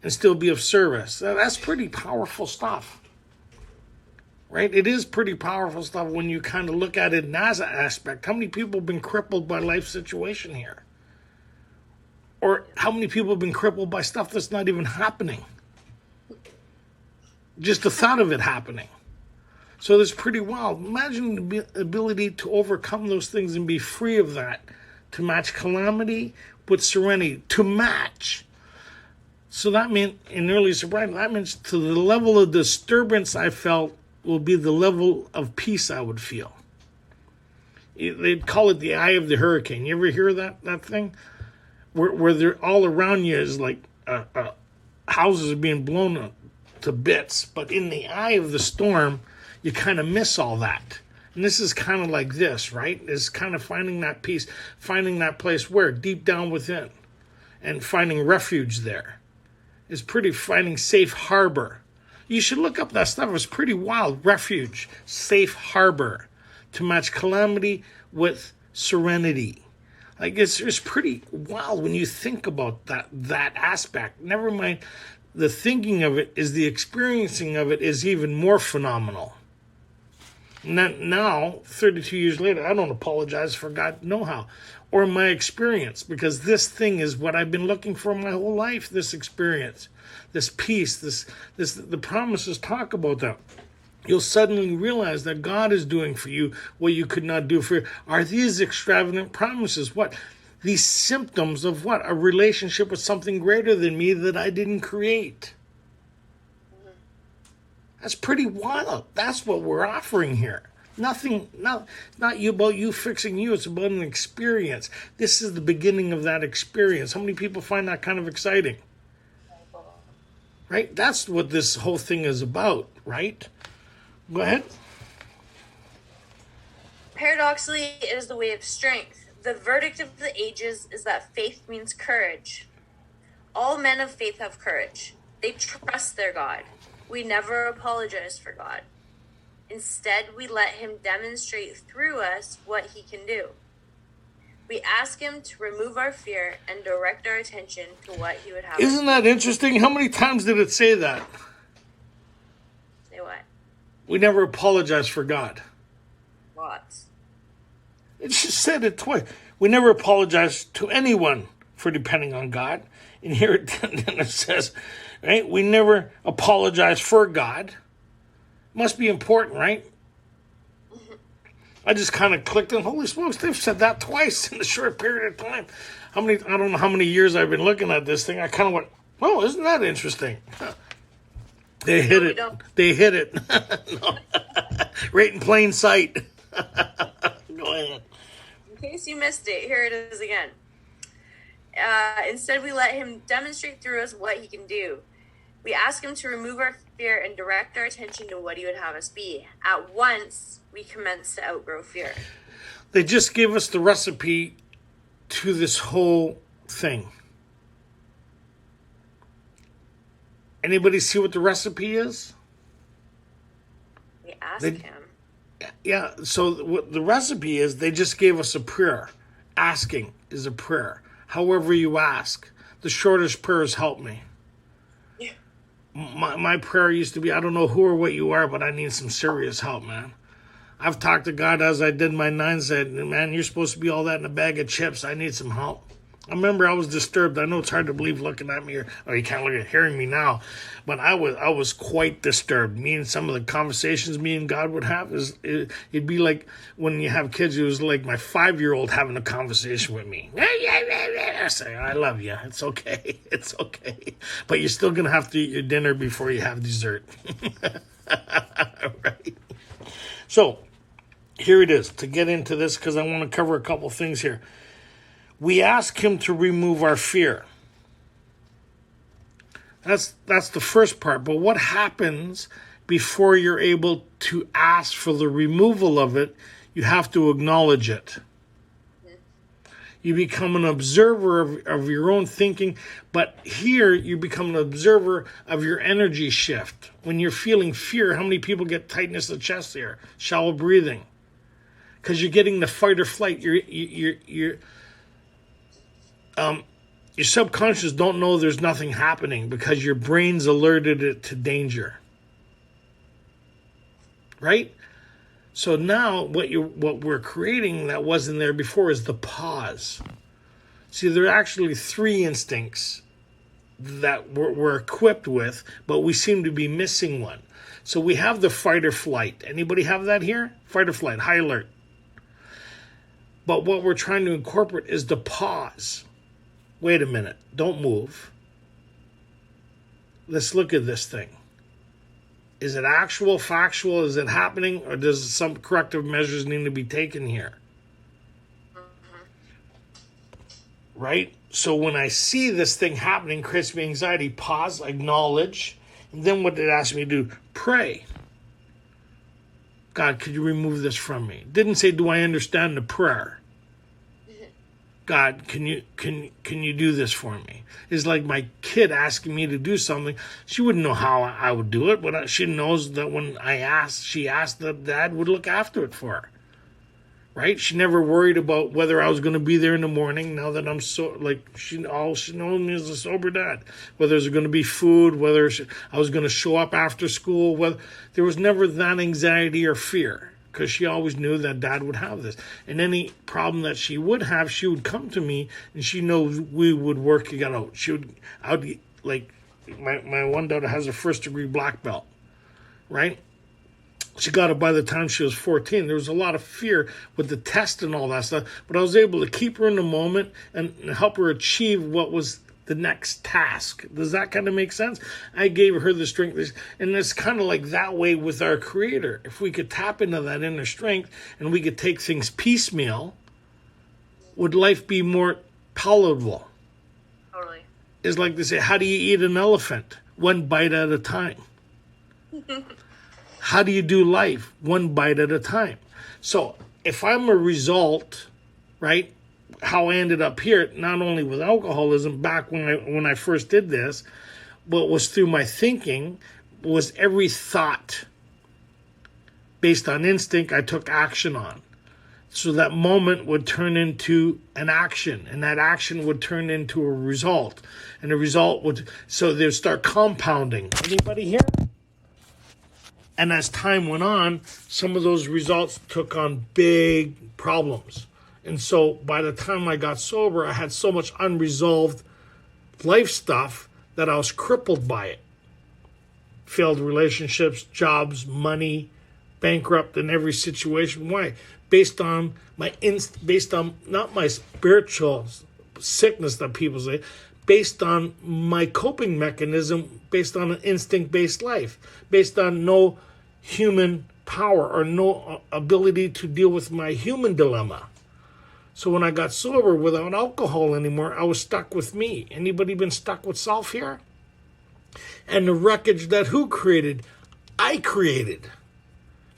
and still be of service. That's pretty powerful stuff, right? It is pretty powerful stuff when you kind of look at it in that aspect. How many people have been crippled by life situation here? Or how many people have been crippled by stuff that's not even happening? Just the thought of it happening. So that's pretty wild. Imagine the ability to overcome those things and be free of that, to match calamity with serenity, to match. So that meant, in early sobriety, that means to the level of disturbance I felt will be the level of peace I would feel. They'd call it the eye of the hurricane. You ever hear that thing? Where they're all around you is like houses are being blown up to bits. But in the eye of the storm, you kind of miss all that. And this is kind of like this, right? It's kind of finding that peace, finding that place where? Deep down within. And finding refuge there. It's pretty, finding safe harbor. You should look up that stuff. It's pretty wild. Refuge, safe harbor, to match calamity with serenity. Like it's pretty wild when you think about that aspect. Never mind the thinking of it, is the experiencing of it is even more phenomenal. Now, 32 years later, I don't apologize for God know how, or my experience, because this thing is what I've been looking for my whole life, this experience, this peace, the promises talk about that. You'll suddenly realize that God is doing for you what you could not do for you. Are these extravagant promises? What? These symptoms of what? A relationship with something greater than me that I didn't create. That's pretty wild. That's what we're offering here. Nothing, not you about you fixing you. It's about an experience. This is the beginning of that experience. How many people find that kind of exciting? Right? That's what this whole thing is about, right? Go ahead. Paradoxically, it is the way of strength. The verdict of the ages is that faith means courage. All men of faith have courage. They trust their God. We never apologize for God. Instead, we let him demonstrate through us what he can do. We ask him to remove our fear and direct our attention to what he would have. Isn't that interesting? How many times did it say that? Say what? We never apologize for God. Lots. It just said it twice. We never apologize to anyone for depending on God. And here it says, right? We never apologize for God. Must be important, right? Mm-hmm. I just kind of clicked on, holy smokes, they've said that twice in a short period of time. I don't know how many years I've been looking at this thing. I kind of went, oh, isn't that interesting? They hit it. They hit it. Right in plain sight. Go ahead. In case you missed it, here it is again. Instead, we let him demonstrate through us what he can do. We ask him to remove our fear and direct our attention to what he would have us be. At once, we commence to outgrow fear. They just gave us the recipe to this whole thing. Anybody see what the recipe is? We ask him. Yeah, so what the recipe is, they just gave us a prayer. Asking is a prayer. However you ask. The shortest prayer is help me. Yeah. My prayer used to be, I don't know who or what you are, but I need some serious help, man. I've talked to God as I did my 9, said, man, you're supposed to be all that in a bag of chips. I need some help. I remember I was disturbed. I know it's hard to believe looking at me, or you can't look at hearing me now, but I was quite disturbed. Me and some of the conversations me and God would have, it'd be like when you have kids. It was like my 5-year-old having a conversation with me. I say, I love you. It's okay. It's okay. But you're still going to have to eat your dinner before you have dessert. Right? So here it is, to get into this, because I want to cover a couple things here. We ask him to remove our fear. That's the first part. But what happens before you're able to ask for the removal of it? You have to acknowledge it. You become an observer of your own thinking. But here you become an observer of your energy shift. When you're feeling fear, how many people get tightness of the chest here? Shallow breathing. Because you're getting the fight or flight. Your subconscious don't know there's nothing happening because your brain's alerted it to danger. Right? So now what we're creating that wasn't there before is the pause. See, there are actually 3 instincts that we're equipped with, but we seem to be missing one. So we have the fight or flight. Anybody have that here? Fight or flight, high alert. But what we're trying to incorporate is the pause. Wait a minute, don't move. Let's look at this thing. Is it actual, factual? Is it happening? Or does some corrective measures need to be taken here? Right? So when I see this thing happening, creates me anxiety, pause, acknowledge, and then what did it ask me to do? Pray. God, could you remove this from me? Didn't say, do I understand the prayer? God, can you do this for me? It's like my kid asking me to do something. She wouldn't know how I would do it, but she knows that when she asked that Dad would look after it for her. Right? She never worried about whether I was going to be there in the morning. Now that I'm all she knows me as a sober dad. Whether there's going to be food, whether I was going to show up after school. Whether there was never that anxiety or fear, because she always knew that Dad would have this. And any problem that she would have, she would come to me, and she knows we would work it out. My one daughter has a first-degree black belt, right? She got it by the time she was 14. There was a lot of fear with the test and all that stuff, but I was able to keep her in the moment and help her achieve what was the next task. Does that kind of make sense? I gave her the strength, and it's kind of like that way with our Creator. If we could tap into that inner strength and we could take things piecemeal, would life be more palatable? Totally. It's like they say, how do you eat an elephant? One bite at a time. How do you do life? One bite at a time. So if I'm a result, right, how I ended up here, not only with alcoholism back when I first did this, but was through my thinking, was every thought based on instinct I took action on. So that moment would turn into an action, and that action would turn into a result. And the result so they'd start compounding. Anybody here? And as time went on, some of those results took on big problems. And so by the time I got sober, I had so much unresolved life stuff that I was crippled by it. Failed relationships, jobs, money, bankrupt in every situation. Why? Based on not my spiritual sickness that people say, based on my coping mechanism, based on an instinct-based life, based on no human power or no ability to deal with my human dilemma. So when I got sober without alcohol anymore, I was stuck with me. Anybody been stuck with self here? And the wreckage that who created? I created.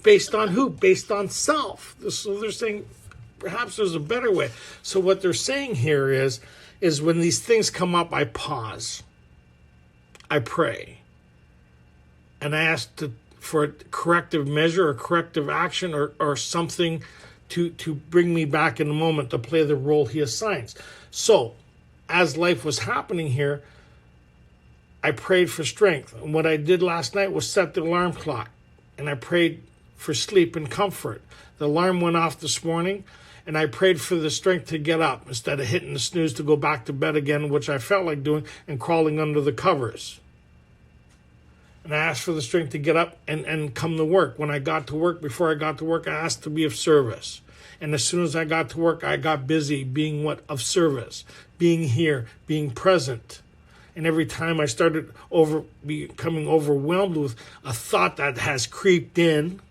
Based on who? Based on self. So they're saying perhaps there's a better way. So what they're saying here is when these things come up, I pause. I pray. And I ask for a corrective measure or corrective action or something to bring me back in the moment to play the role he assigns. So as life was happening here, I prayed for strength. And what I did last night was set the alarm clock. And I prayed for sleep and comfort. The alarm went off this morning, and I prayed for the strength to get up instead of hitting the snooze to go back to bed again, which I felt like doing, and crawling under the covers. And I asked for the strength to get up and come to work. When I got to work, before I got to work, I asked to be of service. And as soon as I got to work, I got busy being of service, being here, being present. And every time I started becoming overwhelmed with a thought that has creeped in,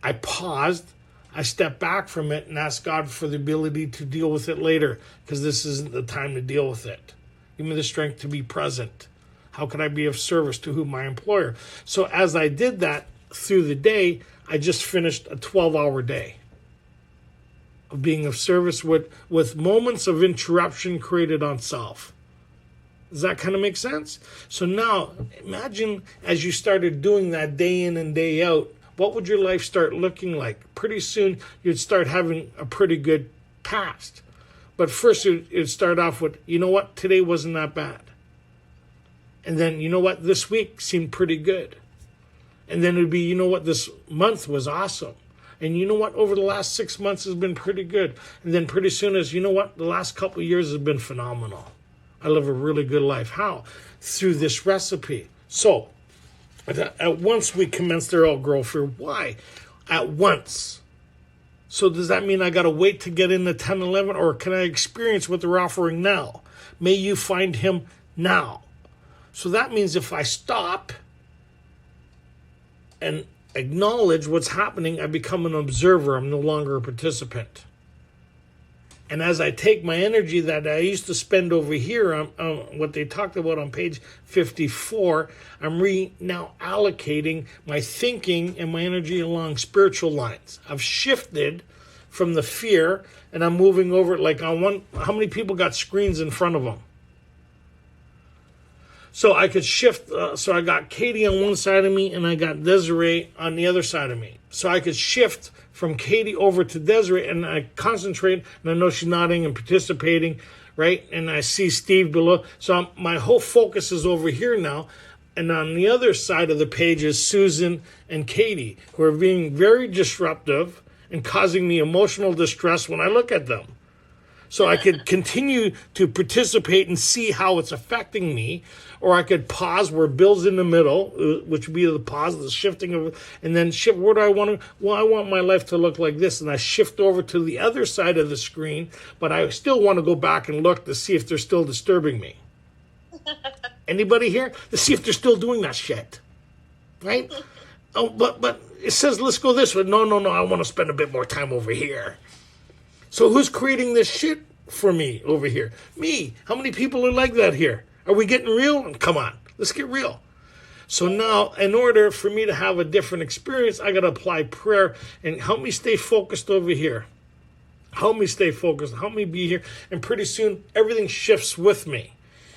I paused, I stepped back from it and asked God for the ability to deal with it later, because this isn't the time to deal with it. Give me the strength to be present. How could I be of service to who? My employer. So as I did that through the day, I just finished a 12-hour day of being of service with moments of interruption created on self. Does that kind of make sense? So now, imagine as you started doing that day in and day out, what would your life start looking like? Pretty soon, you'd start having a pretty good past. But first, it'd start off with, you know what? Today wasn't that bad. And then, you know what? This week seemed pretty good. And then it'd be, you know what? This month was awesome. And you know what? Over the last 6 months has been pretty good. And then pretty soon is, you know what? The last couple of years has been phenomenal. I live a really good life. How? Through this recipe. So, at once we commence their outgrow fear. Why? At once. So does that mean I got to wait to get into 10, 11, or can I experience what they're offering now? May you find him now. So that means if I stop and acknowledge what's happening, I become an observer. I'm no longer a participant. And as I take my energy that I used to spend over here on what they talked about on page 54, I'm now allocating my thinking and my energy along spiritual lines. I've shifted from the fear, and I'm moving over like on one. How many people got screens in front of them? So I could shift. So I got Katie on one side of me, and I got Desiree on the other side of me. So I could shift from Katie over to Desiree, and I concentrate, and I know she's nodding and participating, right? And I see Steve below. So my whole focus is over here now. And on the other side of the page is Susan and Katie, who are being very disruptive and causing me emotional distress when I look at them. So I could continue to participate and see how it's affecting me, or I could pause where Bill's in the middle, which would be the pause, the shifting of, and then shift. Where do I want to? Well, I want my life to look like this, and I shift over to the other side of the screen, but I still want to go back and look to see if they're still disturbing me. Anybody here? To see if they're still doing that shit, right? Oh, but it says let's go this way. No, I want to spend a bit more time over here. So who's creating this shit for me over here? Me. How many people are like that here? Are we getting real? Come on, let's get real. So now, in order for me to have a different experience, I got to apply prayer and help me stay focused over here. Help me stay focused. Help me be here. And pretty soon, everything shifts with me.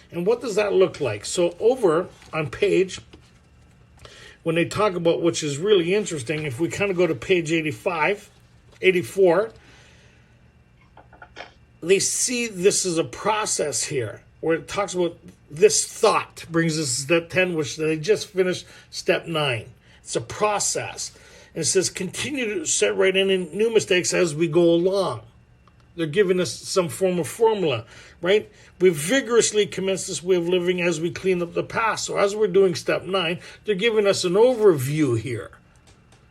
And what does that look like? So over on page, when they talk about, which is really interesting, if we kind of go to page 84, they see this is a process here where it talks about this thought brings us to step 10, which they just finished step 9. It's a process. And it says continue to set right in new mistakes as we go along. They're giving us some form of formula, right? We vigorously commence this way of living as we clean up the past. So as we're doing step 9, they're giving us an overview here.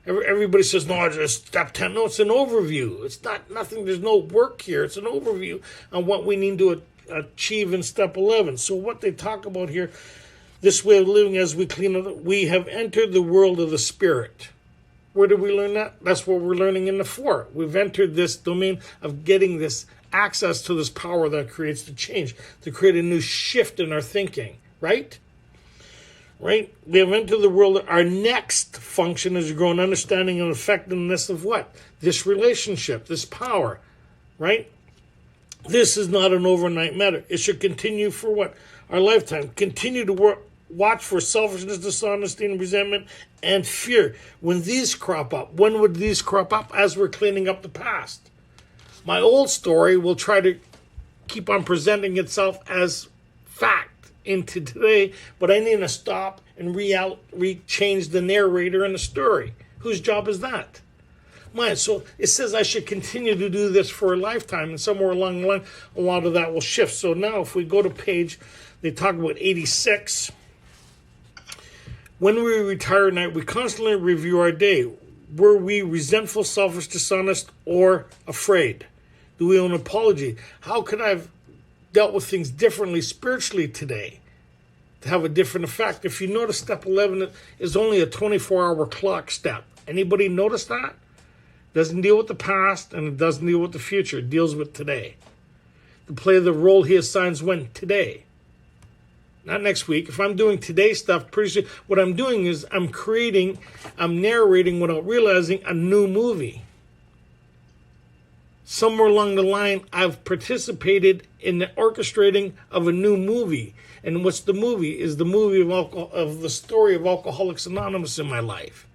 Everybody says, no, it's step 10. No, it's an overview. It's not nothing. There's no work here. It's an overview on what we need to achieve in step 11. So what they talk about here, this way of living as we clean up, we have entered the world of the spirit. Where did we learn that? That's what we're learning in the 4. We've entered this domain of getting this access to this power that creates the change, to create a new shift in our thinking, right? Right? We have entered the world. Our next function is to grow an understanding and effectiveness of what? This relationship, this power, right? This is not an overnight matter. It should continue for what? Our lifetime. Continue to watch for selfishness, dishonesty, and resentment, and fear. When these crop up, when would these crop up? As we're cleaning up the past. My old story will try to keep on presenting itself as fact into today, but I need to stop and change the narrator in the story. Whose job is that? Mine. So it says I should continue to do this for a lifetime, and somewhere along the line, a lot of that will shift. So now if we go to page, they talk about 86. When we retire at night, we constantly review our day. Were we resentful, selfish, dishonest, or afraid? Do we owe an apology? How could I have dealt with things differently spiritually today to have a different effect? If you notice, step 11 is only a 24-hour clock step. Anybody notice that? Doesn't deal with the past, and it doesn't deal with the future. It deals with today. To play the role he assigns when? Today. Not next week. If I'm doing today stuff, pretty soon, what I'm doing is I'm narrating without realizing a new movie. Somewhere along the line, I've participated in the orchestrating of a new movie. And what's the movie? Is the movie of the story of Alcoholics Anonymous in my life.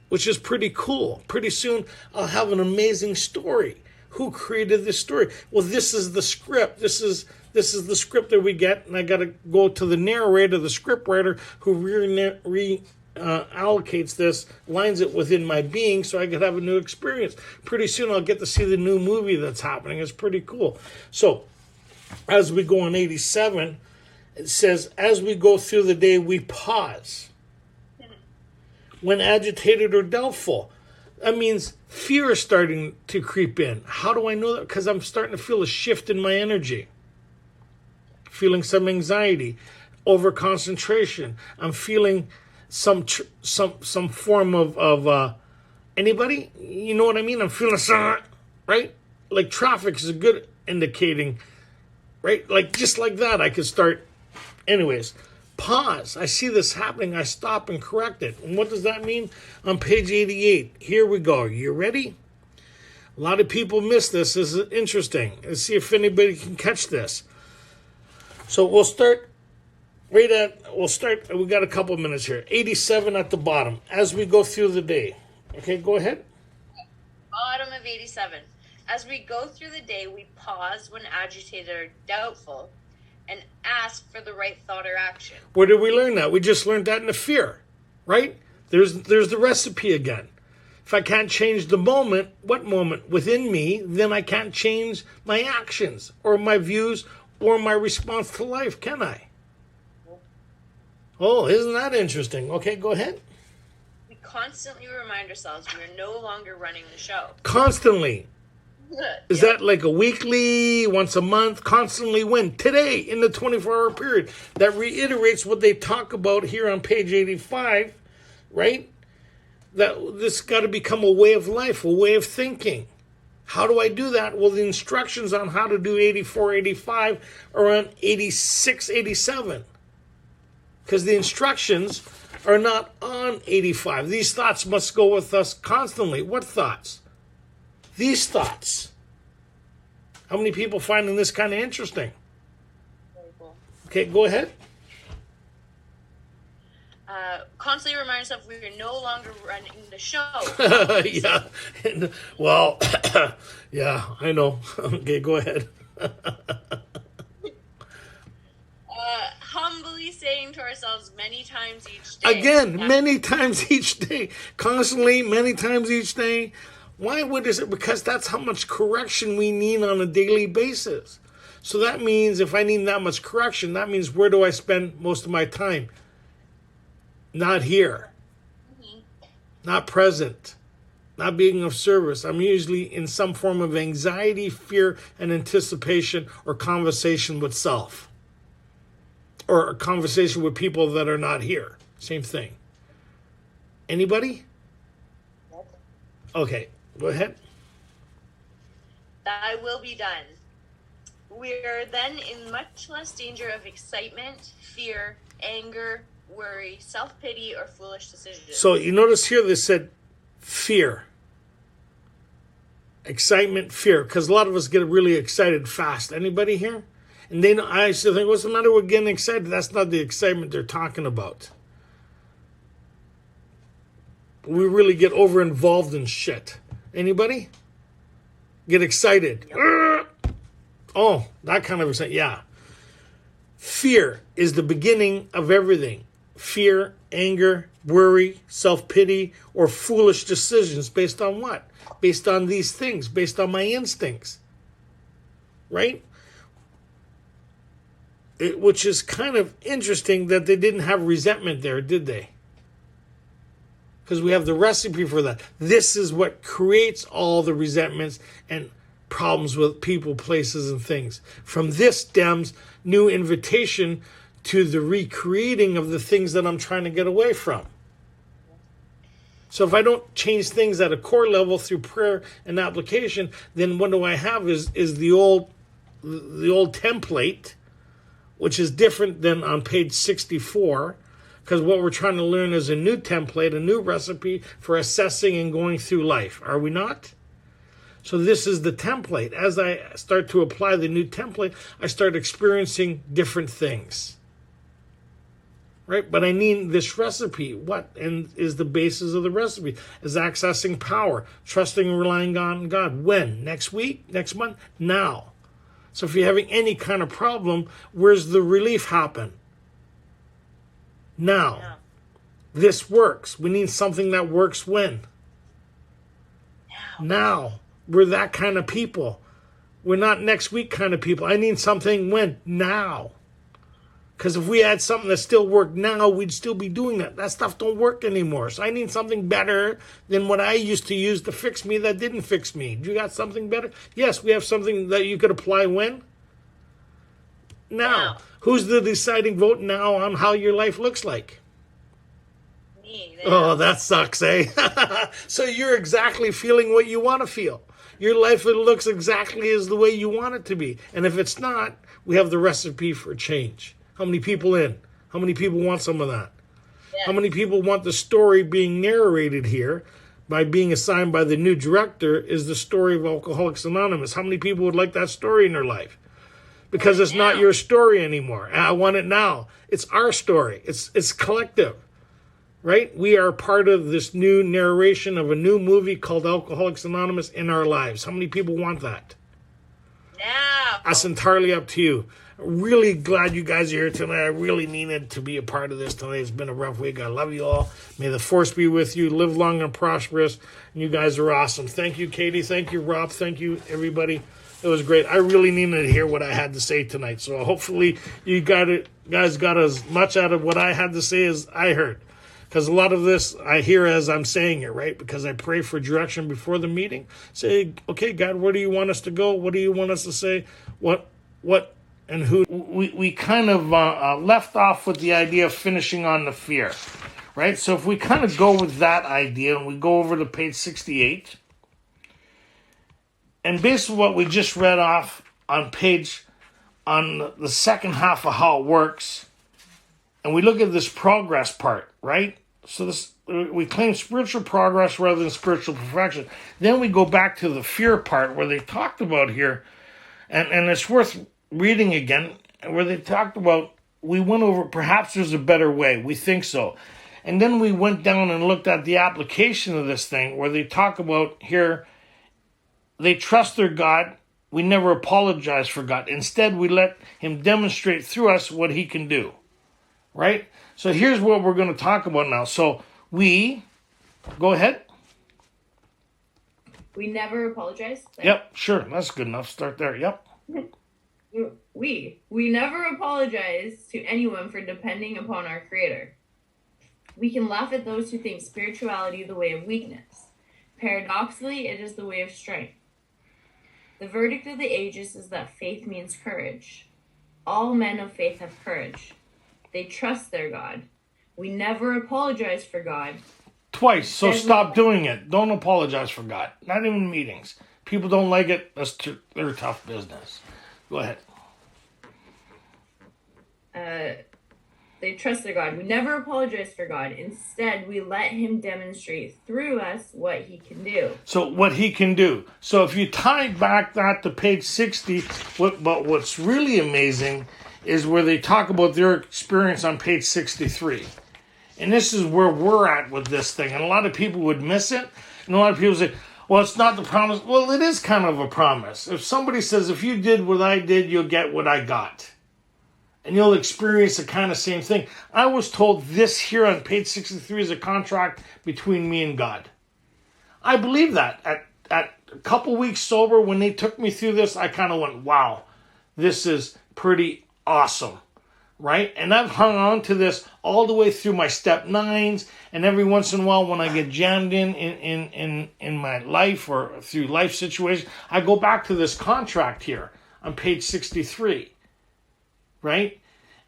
Which is pretty cool. Pretty soon, I'll have an amazing story. Who created this story? Well, this is the script. This is the script that we get, and I got to go to the narrator, the script writer, who allocates this, lines it within my being, so I could have a new experience. Pretty soon, I'll get to see the new movie that's happening. It's pretty cool. So, as we go on 87, it says, as we go through the day, we pause. When agitated or doubtful. That means fear is starting to creep in. How do I know that? Because I'm starting to feel a shift in my energy. Feeling some anxiety, over concentration. I'm feeling some form of anybody? You know what I mean? I'm feeling some, right? Like traffic is a good indicating, right? Like just like that, I could start. Anyways, pause. I see this happening. I stop and correct it. And what does that mean? On page 88, here we go. You ready? A lot of people miss this. This is interesting. Let's see if anybody can catch this. So we'll start we got a couple minutes here. 87 at the bottom, as we go through the day. Okay, go ahead. Bottom of 87. As we go through the day, we pause when agitated or doubtful and ask for the right thought or action. Where did we learn that? We just learned that in the fear, right? There's the recipe again. If I can't change the moment, what moment within me, then I can't change my actions or my views or my response to life, can I? Oh, isn't that interesting? Okay, go ahead. We constantly remind ourselves we are no longer running the show. Constantly. Is that like a weekly, once a month, constantly when? Today, in the 24-hour period. That reiterates what they talk about here on page 85, right? That this got to become a way of life, a way of thinking. How do I do that? Well, the instructions on how to do 84, 85 are on 86, 87. Because the instructions are not on 85. These thoughts must go with us constantly. What thoughts? These thoughts. How many people finding this kind of interesting? Very cool. Okay, go ahead. Constantly remind yourself we are no longer running the show. Yeah. Well, yeah, I know. Okay, go ahead. Humbly saying to ourselves many times each day. Again, many times each day. Constantly, many times each day. Why would it? Because that's how much correction we need on a daily basis. So that means if I need that much correction, that means where do I spend most of my time? Not here. Mm-hmm. Not present. Not being of service. I'm usually in some form of anxiety, fear, and anticipation or conversation with self. Or a conversation with people that are not here. Same thing. Anybody? Nope. Okay, go ahead. Thy will be done. We are then in much less danger of excitement, fear, anger, worry, self-pity, or foolish decisions. So you notice here they said fear. Excitement, fear. Because a lot of us get really excited fast. Anybody here? And then I used to think, what's the matter with getting excited? That's not the excitement they're talking about. We really get over involved in shit. Anybody? Get excited. Yep. Oh, that kind of excitement. Yeah. Fear is the beginning of everything. Fear, anger, worry, self-pity, or foolish decisions based on what? Based on these things, based on my instincts. Right? Which is kind of interesting that they didn't have resentment there, did they? Because we have the recipe for that. This is what creates all the resentments and problems with people, places, and things. From this stems new invitation to the recreating of the things that I'm trying to get away from. So if I don't change things at a core level through prayer and application, then what do I have is the old template, which is different than on page 64, because what we're trying to learn is a new template, a new recipe for assessing and going through life. Are we not? So this is the template. As I start to apply the new template, I start experiencing different things. Right? But I need this recipe. What and is the basis of the recipe? Is accessing power, trusting and relying on God. When? Next week? Next month? Now. So if you're having any kind of problem, where's the relief happen? Now. Yeah. This works. We need something that works when? Now. We're that kind of people. We're not next week kind of people. I need something when? Now. Because if we had something that still worked now, we'd still be doing that. That stuff don't work anymore. So I need something better than what I used to use to fix me that didn't fix me. You got something better? Yes, we have something that you could apply when? Now. Who's the deciding vote now on how your life looks like? Me. Oh, that sucks, eh? So you're exactly feeling what you want to feel. Your life looks exactly as the way you want it to be. And if it's not, we have the recipe for change. How many people in? How many people want some of that? Yes. How many people want the story being narrated here by being assigned by the new director is the story of Alcoholics Anonymous? How many people would like that story in their life? Because it's not your story anymore. I want it now. It's our story. It's collective, right? We are part of this new narration of a new movie called Alcoholics Anonymous in our lives. How many people want that? Now. That's entirely up to you. Really glad you guys are here tonight. I really needed to be a part of this tonight. It's been a rough week. I love you all. May the force be with you. Live long and prosperous. And you guys are awesome. Thank you, Katie. Thank you, Rob. Thank you, everybody. It was great. I really needed to hear what I had to say tonight. So hopefully you guys got as much out of what I had to say as I heard. Because a lot of this I hear as I'm saying it, right? Because I pray for direction before the meeting. Say, okay, God, where do you want us to go? What do you want us to say? What, and who? We kind of left off with the idea of finishing on the fear, right? So if we kind of go with that idea and we go over to page 68, and basically what we just read off on the second half of how it works, and we look at this progress part, right? So we claim spiritual progress rather than spiritual perfection. Then we go back to the fear part where they talked about here, and it's worth reading again, where they talked about, we went over, perhaps there's a better way. We think so. And then we went down and looked at the application of this thing, where they talk about here, they trust their God. We never apologize for God. Instead, we let him demonstrate through us what he can do. Right? So here's what we're going to talk about now. So go ahead. We never apologize. Yep, sure. That's good enough. Start there. Yep. We never apologize to anyone for depending upon our Creator. We can laugh at those who think spirituality the way of weakness. Paradoxically, it is the way of strength. The verdict of the ages is that faith means courage. All men of faith have courage. They trust their God. We never apologize for God. Twice, so stop doing it. Don't apologize for God. Not even in meetings. People don't like it. They're tough business. Go ahead. They trust their God. We never apologize for God. Instead, we let him demonstrate through us what he can do. So what he can do. So if you tie back that to page 60, but what's really amazing is where they talk about their experience on page 63. And this is where we're at with this thing. And a lot of people would miss it. And a lot of people say, well, it's not the promise. Well, it is kind of a promise. If somebody says, if you did what I did, you'll get what I got. And you'll experience the kind of same thing. I was told this here on page 63 is a contract between me and God. I believe that. At a couple weeks sober, when they took me through this, I kind of went, wow, this is pretty awesome. Right? And I've hung on to this all the way through my step 9s, and every once in a while when I get jammed in my life or through life situations, I go back to this contract here on page 63. Right?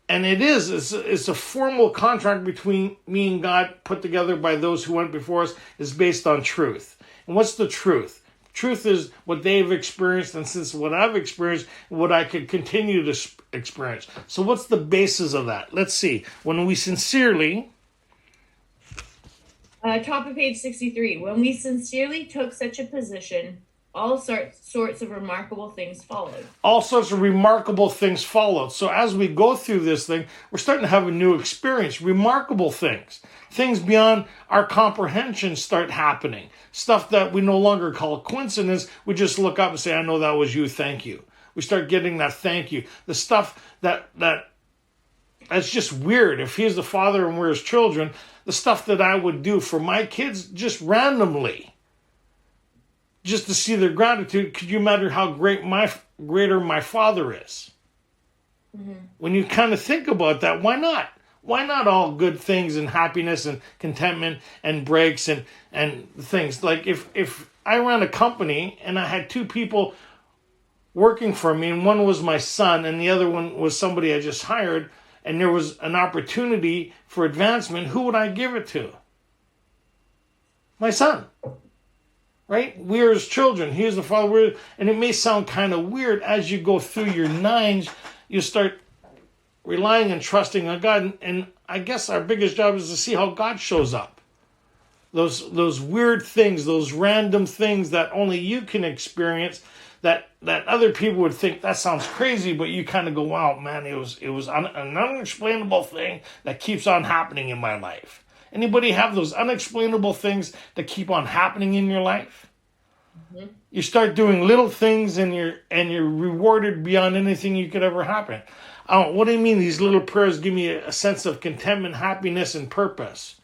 And it's a formal contract between me and God put together by those who went before us. Is based on truth. And what's the truth? Truth is what they've experienced, and since what I've experienced, what I could continue to experience. So what's the basis of that? Let's see. When we sincerely... top of page 63. When we sincerely took such a position, all sorts of remarkable things followed. All sorts of remarkable things followed. So as we go through this thing, we're starting to have a new experience. Remarkable things. Things beyond our comprehension start happening. Stuff that we no longer call coincidence. We just look up and say, I know that was you, thank you. We start getting that thank you. The stuff that's just weird. If he's the father and we're his children, the stuff that I would do for my kids just randomly. just to see their gratitude. Could you imagine how greater my Father is? Mm-hmm. When you kind of think about that, why not? Why not all good things and happiness and contentment and breaks and things? Like if I ran a company and I had two people working for me, and one was my son and the other one was somebody I just hired, and there was an opportunity for advancement, who would I give it to? My son. Right? We're his children. He is the father. And it may sound kind of weird. As you go through your nines, you start relying and trusting on God. And I guess our biggest job is to see how God shows up. Those weird things, those random things that only you can experience, that other people would think that sounds crazy, but you kind of go, wow, man, it was an unexplainable thing that keeps on happening in my life. Anybody have those unexplainable things that keep on happening in your life? Mm-hmm. You start doing little things and you're rewarded beyond anything you could ever happen. What do you mean these little prayers give me a sense of contentment, happiness, and purpose?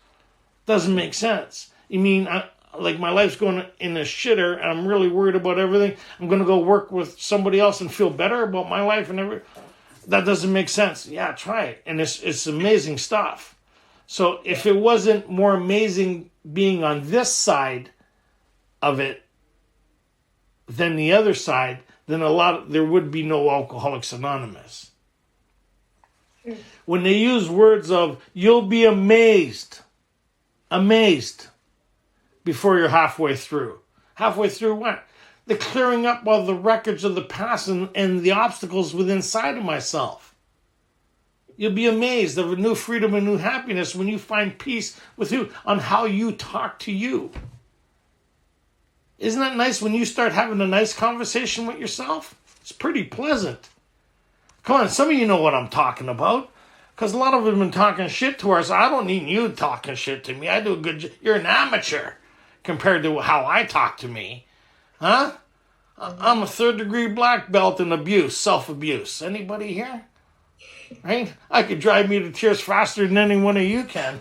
Doesn't make sense. You mean like my life's going in a shitter and I'm really worried about everything. I'm going to go work with somebody else and feel better about my life and everything. That doesn't make sense. Yeah, try it. And it's amazing stuff. So if it wasn't more amazing being on this side of it than the other side, then there would be no Alcoholics Anonymous. When they use words of, you'll be amazed before you're halfway through. Halfway through what? The clearing up of the records of the past and the obstacles within inside of myself. You'll be amazed of a new freedom and new happiness when you find peace with you on how you talk to you. Isn't that nice when you start having a nice conversation with yourself? It's pretty pleasant. Come on, some of you know what I'm talking about. Because a lot of them have been talking shit to us. I don't need you talking shit to me. I do a good job. You're an amateur compared to how I talk to me. Huh? I'm a 3rd-degree black belt in abuse, self-abuse. Anybody here? Right? I could drive me to tears faster than any one of you can.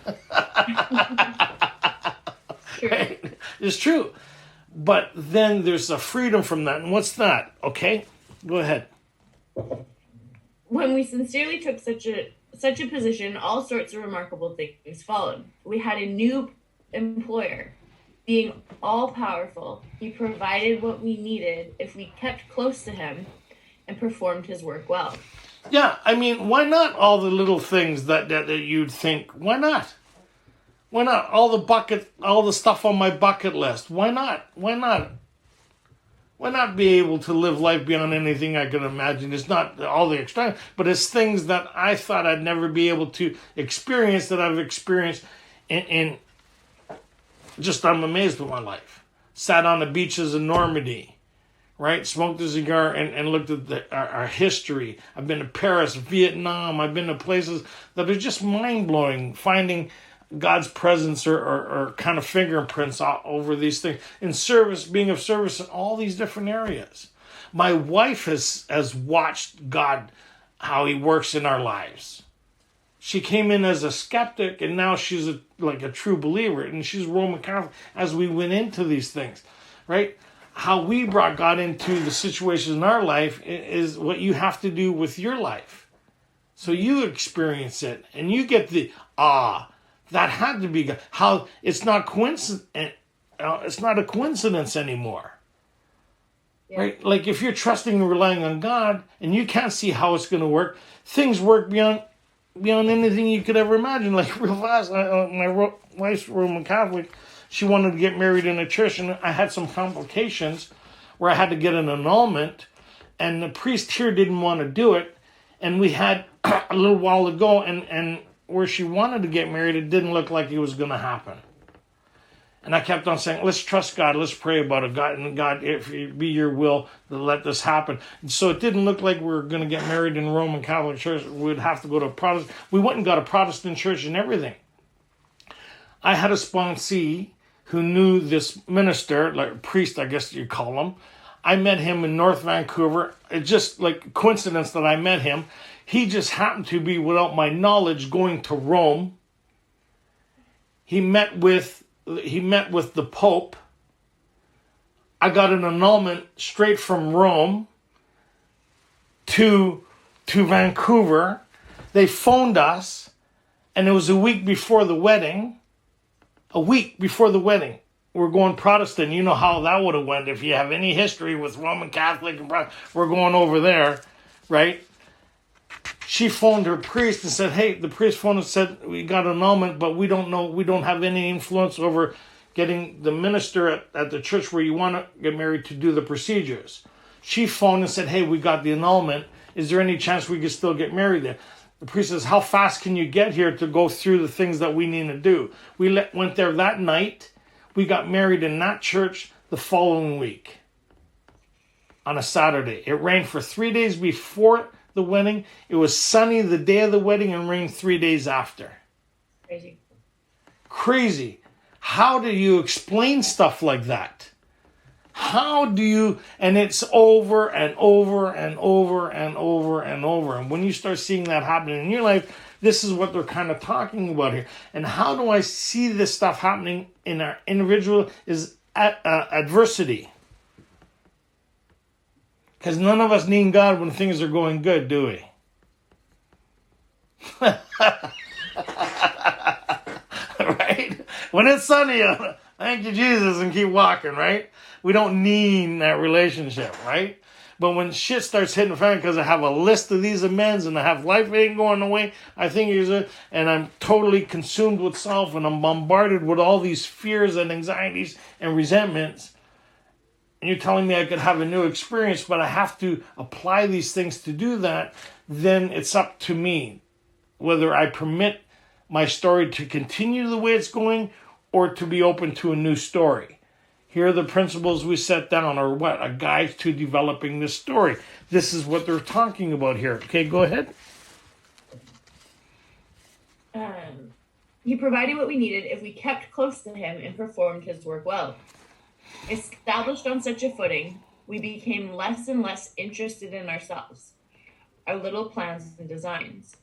Right? It's true. But then there's a freedom from that. And what's that? Okay? Go ahead. When we sincerely took such a position, all sorts of remarkable things followed. We had a new employer. Being all-powerful, he provided what we needed if we kept close to him and performed his work well. Yeah, I mean, why not all the little things that you'd think? Why not? Why not all the stuff on my bucket list? Why not? Why not? Why not be able to live life beyond anything I can imagine? It's not all the external, but it's things that I thought I'd never be able to experience that I've experienced, and just I'm amazed with my life. Sat on the beaches in Normandy. Right? Smoked a cigar and looked at our history. I've been to Paris, Vietnam. I've been to places that are just mind-blowing, finding God's presence or kind of fingerprints over these things. In service, being of service in all these different areas. My wife has watched God, how he works in our lives. She came in as a skeptic, and now she's like a true believer, and she's Roman Catholic as we went into these things, right? How we brought God into the situations in our life is what you have to do with your life. So you experience it and you get the that had to be God. How it's not it's not a coincidence anymore. Yeah. Right? Like if you're trusting and relying on God and you can't see how it's going to work, things work beyond anything you could ever imagine. Like real fast, my wife's Roman Catholic. She wanted to get married in a church, and I had some complications where I had to get an annulment, and the priest here didn't want to do it, and we had a little while to go, and where she wanted to get married, it didn't look like it was going to happen. And I kept on saying, let's trust God, let's pray about it, God, and God, if it be your will, to let this happen. And so it didn't look like we were going to get married in a Roman Catholic church. We'd have to go to a Protestant. We went and got a Protestant church and everything. I had a sponsee who knew this minister, like priest, I guess you call him. I met him in North Vancouver. It's just like coincidence that I met him. He just happened to be, without my knowledge, going to Rome. He met with the Pope. I got an annulment straight from Rome to Vancouver. They phoned us, and it was a week before the wedding. A week before the wedding. We're going Protestant. You know how that would have went if you have any history with Roman Catholic and we're going over there, right? She phoned her priest and said, hey, the priest phoned and said, we got an annulment, but we don't know, we don't have any influence over getting the minister at the church where you want to get married to do the procedures. She phoned and said, hey, we got the annulment. Is there any chance we could still get married there? The priest says, how fast can you get here to go through the things that we need to do? We went there that night. We got married in that church the following week on a Saturday. It rained for 3 days before the wedding. It was sunny the day of the wedding and rained 3 days after. Crazy. How do you explain stuff like that? How do you, and it's over and over and over and over and over. And when you start seeing that happening in your life, this is what they're kind of talking about here. And how do I see this stuff happening in our individual is adversity. Because none of us need God when things are going good, do we? Right? When it's sunny, thank you, Jesus, and keep walking, right? We don't need that relationship, right? But when shit starts hitting the fan because I have a list of these amends and I have life ain't going away, I think and I'm totally consumed with self and I'm bombarded with all these fears and anxieties and resentments. And you're telling me I could have a new experience, but I have to apply these things to do that, then it's up to me whether I permit my story to continue the way it's going or to be open to a new story. Here are the principles we set down, or what? A guide to developing this story. This is what they're talking about here. Okay, go ahead. He provided what we needed if we kept close to him and performed his work well. Established on such a footing, we became less and less interested in ourselves, our little plans and designs.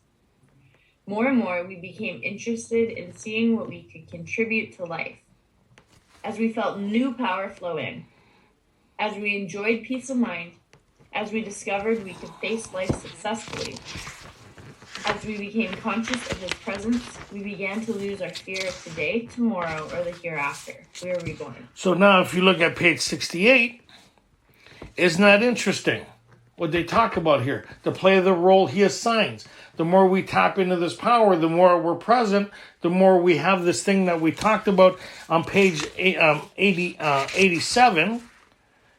More and more, we became interested in seeing what we could contribute to life. As we felt new power flow in, as we enjoyed peace of mind, as we discovered we could face life successfully, as we became conscious of his presence, we began to lose our fear of today, tomorrow, or the hereafter. Where are we going? So now if you look at page 68, isn't that interesting? What they talk about here, to play the role he assigns. The more we tap into this power, the more we're present, the more we have this thing that we talked about on page 87,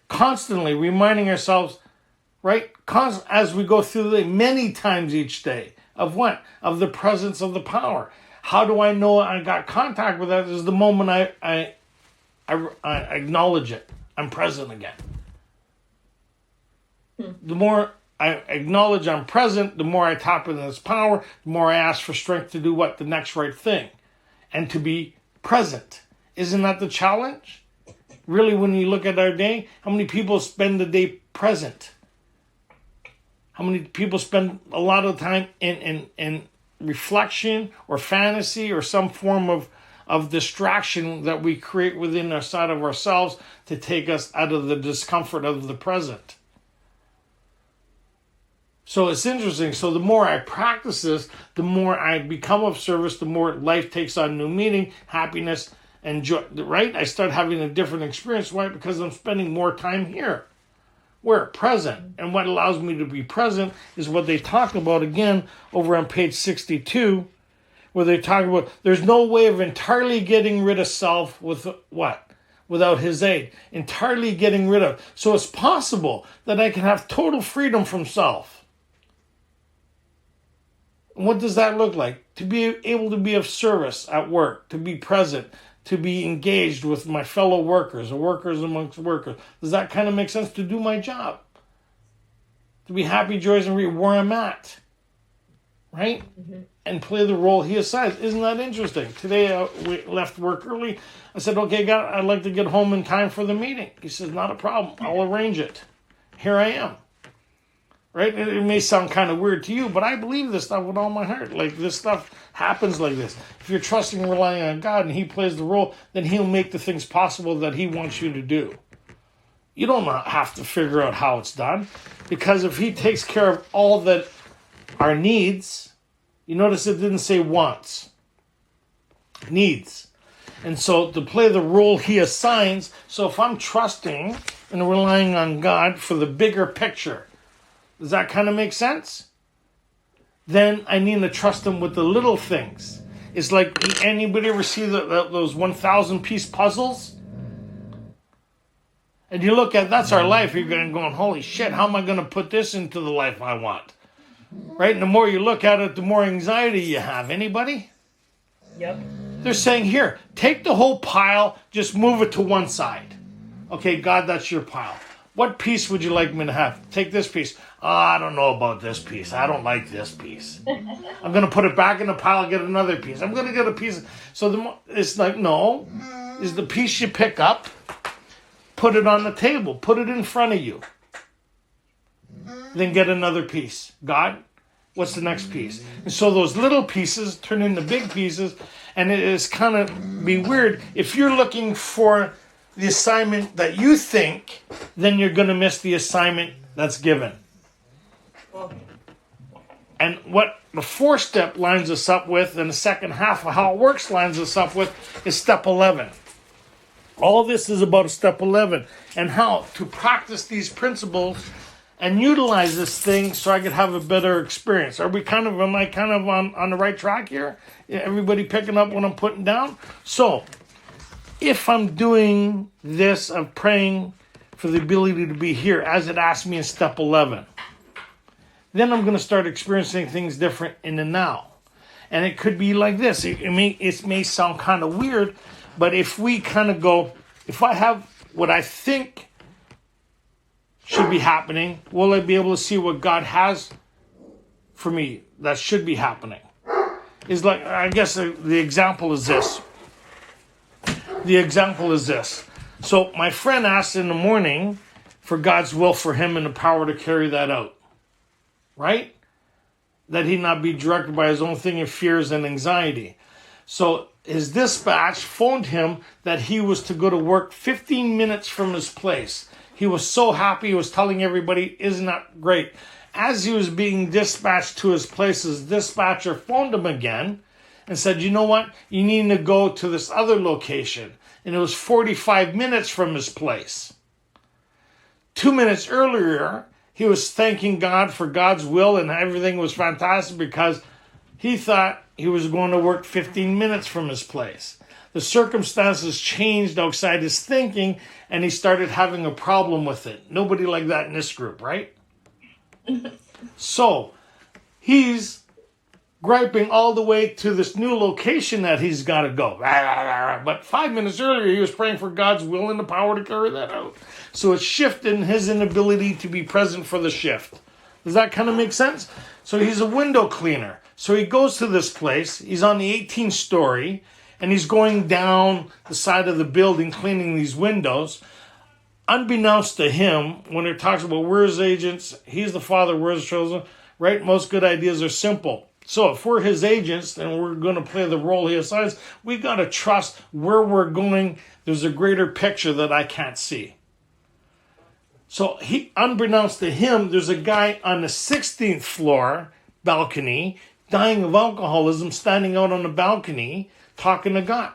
constantly reminding ourselves, right, as we go through the day, many times each day, of what? Of the presence of the power. How do I know I got contact with that? Is the moment I acknowledge it. I'm present again. The more I acknowledge I'm present, the more I tap into this power, the more I ask for strength to do what? The next right thing. And to be present. Isn't that the challenge? Really, when you look at our day, how many people spend the day present? How many people spend a lot of time in reflection or fantasy or some form of distraction that we create within our side of ourselves to take us out of the discomfort of the present? So it's interesting. So the more I practice this, the more I become of service, the more life takes on new meaning, happiness, and joy, right? I start having a different experience. Why? Because I'm spending more time here. Where? Present. And what allows me to be present is what they talk about again over on page 62, where they talk about there's no way of entirely getting rid of self with what? Without his aid. Entirely getting rid of. So it's possible that I can have total freedom from self. What does that look like? To be able to be of service at work, to be present, to be engaged with my fellow workers or workers amongst workers. Does that kind of make sense? To do my job. To be happy, joyous, and where I'm at. Right? Mm-hmm. And play the role he assigns. Isn't that interesting? Today we left work early. I said, okay, God, I'd like to get home in time for the meeting. He says, not a problem. I'll arrange it. Here I am. Right? It may sound kind of weird to you, but I believe this stuff with all my heart. Like, this stuff happens like this. If you're trusting and relying on God and he plays the role, then he'll make the things possible that he wants you to do. You don't have to figure out how it's done, because if he takes care of all that our needs, you notice it didn't say wants, needs. And so to play the role he assigns, so if I'm trusting and relying on God for the bigger picture, does that kind of make sense? Then I need to trust him with the little things. It's like, anybody ever see those 1,000 piece puzzles? And you look at, that's our life, you're going, holy shit, how am I going to put this into the life I want? Right? And the more you look at it, the more anxiety you have. Anybody? Yep. They're saying, here, take the whole pile, just move it to one side. Okay, God, that's your pile. What piece would you like me to have? Take this piece. Oh, I don't know about this piece. I don't like this piece. I'm going to put it back in the pile and get another piece. I'm going to get a piece. So it's like, no, is the piece you pick up, put it on the table, put it in front of you. Then get another piece. God, what's the next piece? And so those little pieces turn into big pieces, and it is kind of be weird. If you're looking for the assignment that you think, then you're going to miss the assignment that's given. And what the fourth step lines us up with, and the second half of how it works lines us up with, is step 11. All this is about step 11 and how to practice these principles and utilize this thing so I could have a better experience. Am I kind of on the right track here? Everybody picking up what I'm putting down? So, if I'm doing this of praying for the ability to be here, as it asked me in step 11, then I'm going to start experiencing things different in the now. And it could be like this. It may sound kind of weird, but if we kind of go, if I have what I think should be happening, will I be able to see what God has for me that should be happening? Is like, I guess the example is this. The example is this. So my friend asked in the morning for God's will for him and the power to carry that out. Right? That he not be directed by his own thing of fears and anxiety. So his dispatch phoned him that he was to go to work 15 minutes from his place. He was so happy. He was telling everybody, isn't that great? As he was being dispatched to his place, his dispatcher phoned him again and said, you know what? You need to go to this other location. And it was 45 minutes from his place. 2 minutes earlier, he was thanking God for God's will and everything was fantastic because he thought he was going to work 15 minutes from his place. The circumstances changed outside his thinking and he started having a problem with it. Nobody like that in this group, right? So he's griping all the way to this new location that he's got to go. But 5 minutes earlier, he was praying for God's will and the power to carry that out. So it's shifted in his inability to be present for the shift. Does that kind of make sense? So he's a window cleaner. So he goes to this place. He's on the 18th story, and he's going down the side of the building cleaning these windows. Unbeknownst to him, when it talks about we're his agents, he's the father, we're his chosen, right? Most good ideas are simple. So if we're his agents and we're going to play the role he assigns, we got to trust where we're going. There's a greater picture that I can't see. So unbeknownst to him, there's a guy on the 16th floor balcony dying of alcoholism, standing out on the balcony, talking to God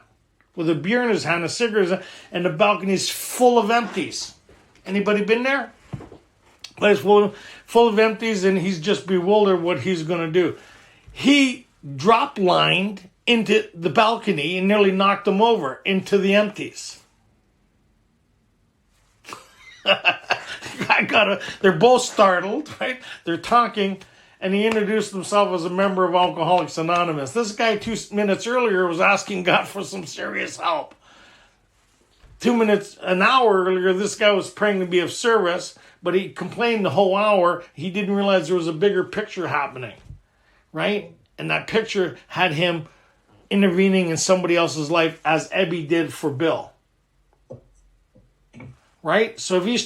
with a beer in his hand, a cigarette in his hand, and the balcony's full of empties. Anybody been there? Place full of empties, and he's just bewildered what he's going to do. He drop lined into the balcony and nearly knocked him over into the empties. They're both startled, right? They're talking, and he introduced himself as a member of Alcoholics Anonymous. This guy 2 minutes earlier was asking God for some serious help. An hour earlier, this guy was praying to be of service, but he complained the whole hour. He didn't realize there was a bigger picture happening, right? And that picture had him intervening in somebody else's life as Ebby did for Bill. Right? So if you're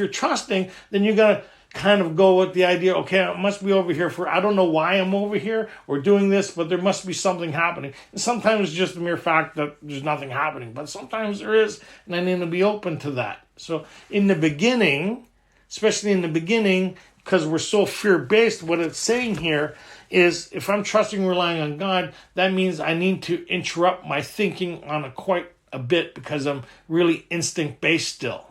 trusting, then you're going to kind of go with the idea, okay, I must be over here I don't know why I'm over here or doing this, but there must be something happening. And sometimes it's just the mere fact that there's nothing happening, but sometimes there is, and I need to be open to that. So in the beginning, especially in the beginning, because we're so fear-based, what it's saying here is if I'm trusting and relying on God, that means I need to interrupt my thinking on quite a bit because I'm really instinct-based still.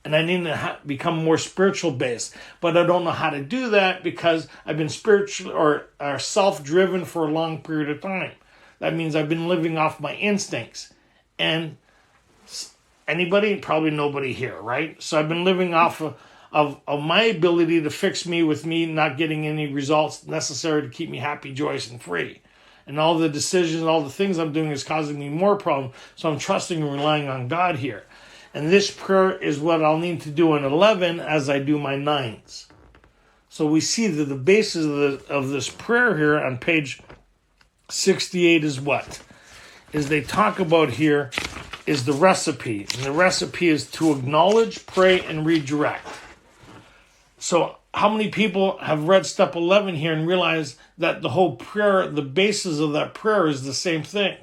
And I need to become more spiritual-based. But I don't know how to do that because I've been spiritual or self-driven for a long period of time. That means I've been living off my instincts. And anybody? Probably nobody here, right? So I've been living off of my ability to fix me with me not getting any results necessary to keep me happy, joyous, and free. And all the decisions, all the things I'm doing is causing me more problems. So I'm trusting and relying on God here. And this prayer is what I'll need to do in 11 as I do my 9s. So we see that the basis of this prayer here on page 68 is what? Is they talk about here is the recipe. And the recipe is to acknowledge, pray, and redirect. So how many people have read step 11 here and realize that the whole prayer, the basis of that prayer is the same thing?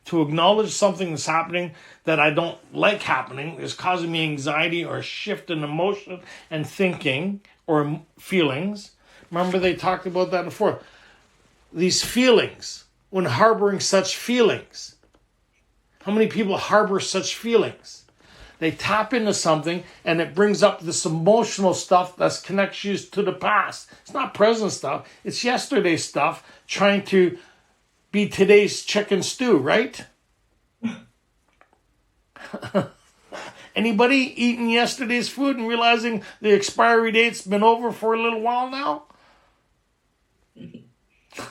To acknowledge something that's happening that I don't like happening is causing me anxiety or a shift in emotion and thinking or feelings. Remember they talked about that before. These feelings, when harboring such feelings. How many people harbor such feelings? They tap into something and it brings up this emotional stuff that connects you to the past. It's not present stuff. It's yesterday's stuff trying to be today's chicken stew, right? Anybody eating yesterday's food and realizing the expiry date's been over for a little while now?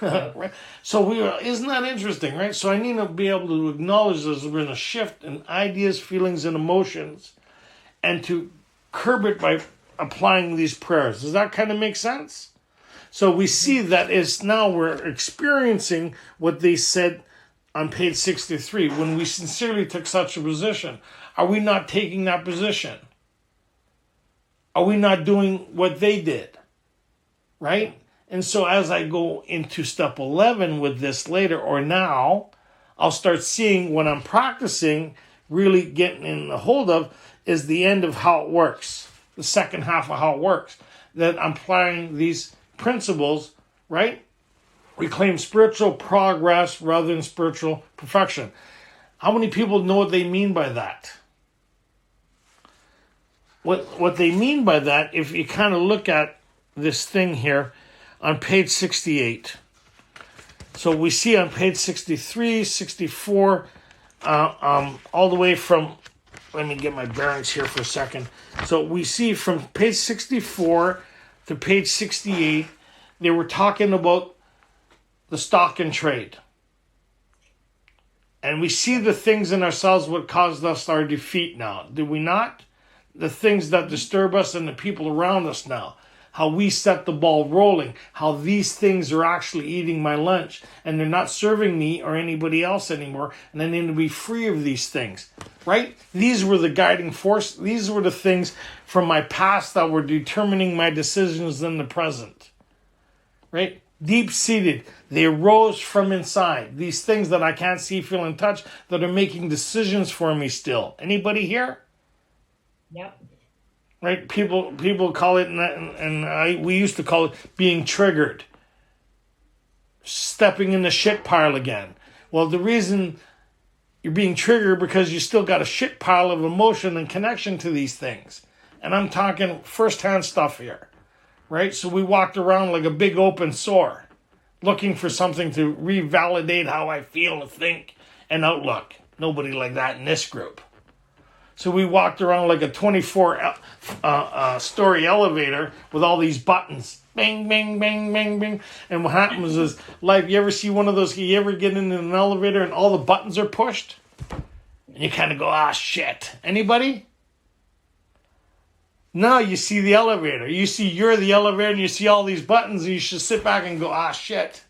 Right? So isn't that interesting, right? So I need to be able to acknowledge there's been a shift in ideas, feelings, and emotions, and to curb it by applying these prayers. Does that kind of make sense? So we see that it's now we're experiencing what they said on page 63. When we sincerely took such a position, are we not taking that position? Are we not doing what they did? Right? And so as I go into step 11 with this later or now, I'll start seeing what I'm practicing, really getting in the hold of, is the end of how it works. The second half of how it works. That I'm applying these principles, right? We claim spiritual progress rather than spiritual perfection. How many people know what they mean by that? What they mean by that, if you kind of look at this thing here on page 68. So we see on page 63, 64, all the way from, let me get my bearings here for a second. So we see from page 64 to page 68, they were talking about the stock and trade. And we see the things in ourselves what caused us our defeat now. Do we not? The things that disturb us and the people around us now. How we set the ball rolling. How these things are actually eating my lunch. And they're not serving me or anybody else anymore. And I need to be free of these things. Right? These were the guiding force. These were the things from my past that were determining my decisions in the present. Right? Deep-seated. They arose from inside. These things that I can't see, feel, and touch that are making decisions for me still. Anybody here? Yep. Right? People call it, and we used to call it being triggered. Stepping in the shit pile again. Well, the reason you're being triggered because you still got a shit pile of emotion and connection to these things. And I'm talking first-hand stuff here. Right? So we walked around like a big open sore, looking for something to revalidate how I feel, think, and outlook. Nobody like that in this group. So we walked around like a 24-story elevator with all these buttons. Bang, bang, bang, bang, bang. And what happens is, you ever see one of those, you ever get in an elevator and all the buttons are pushed? And you kind of go, shit. Anybody? Now you see the elevator. You see you're the elevator and you see all these buttons and you should sit back and go, shit.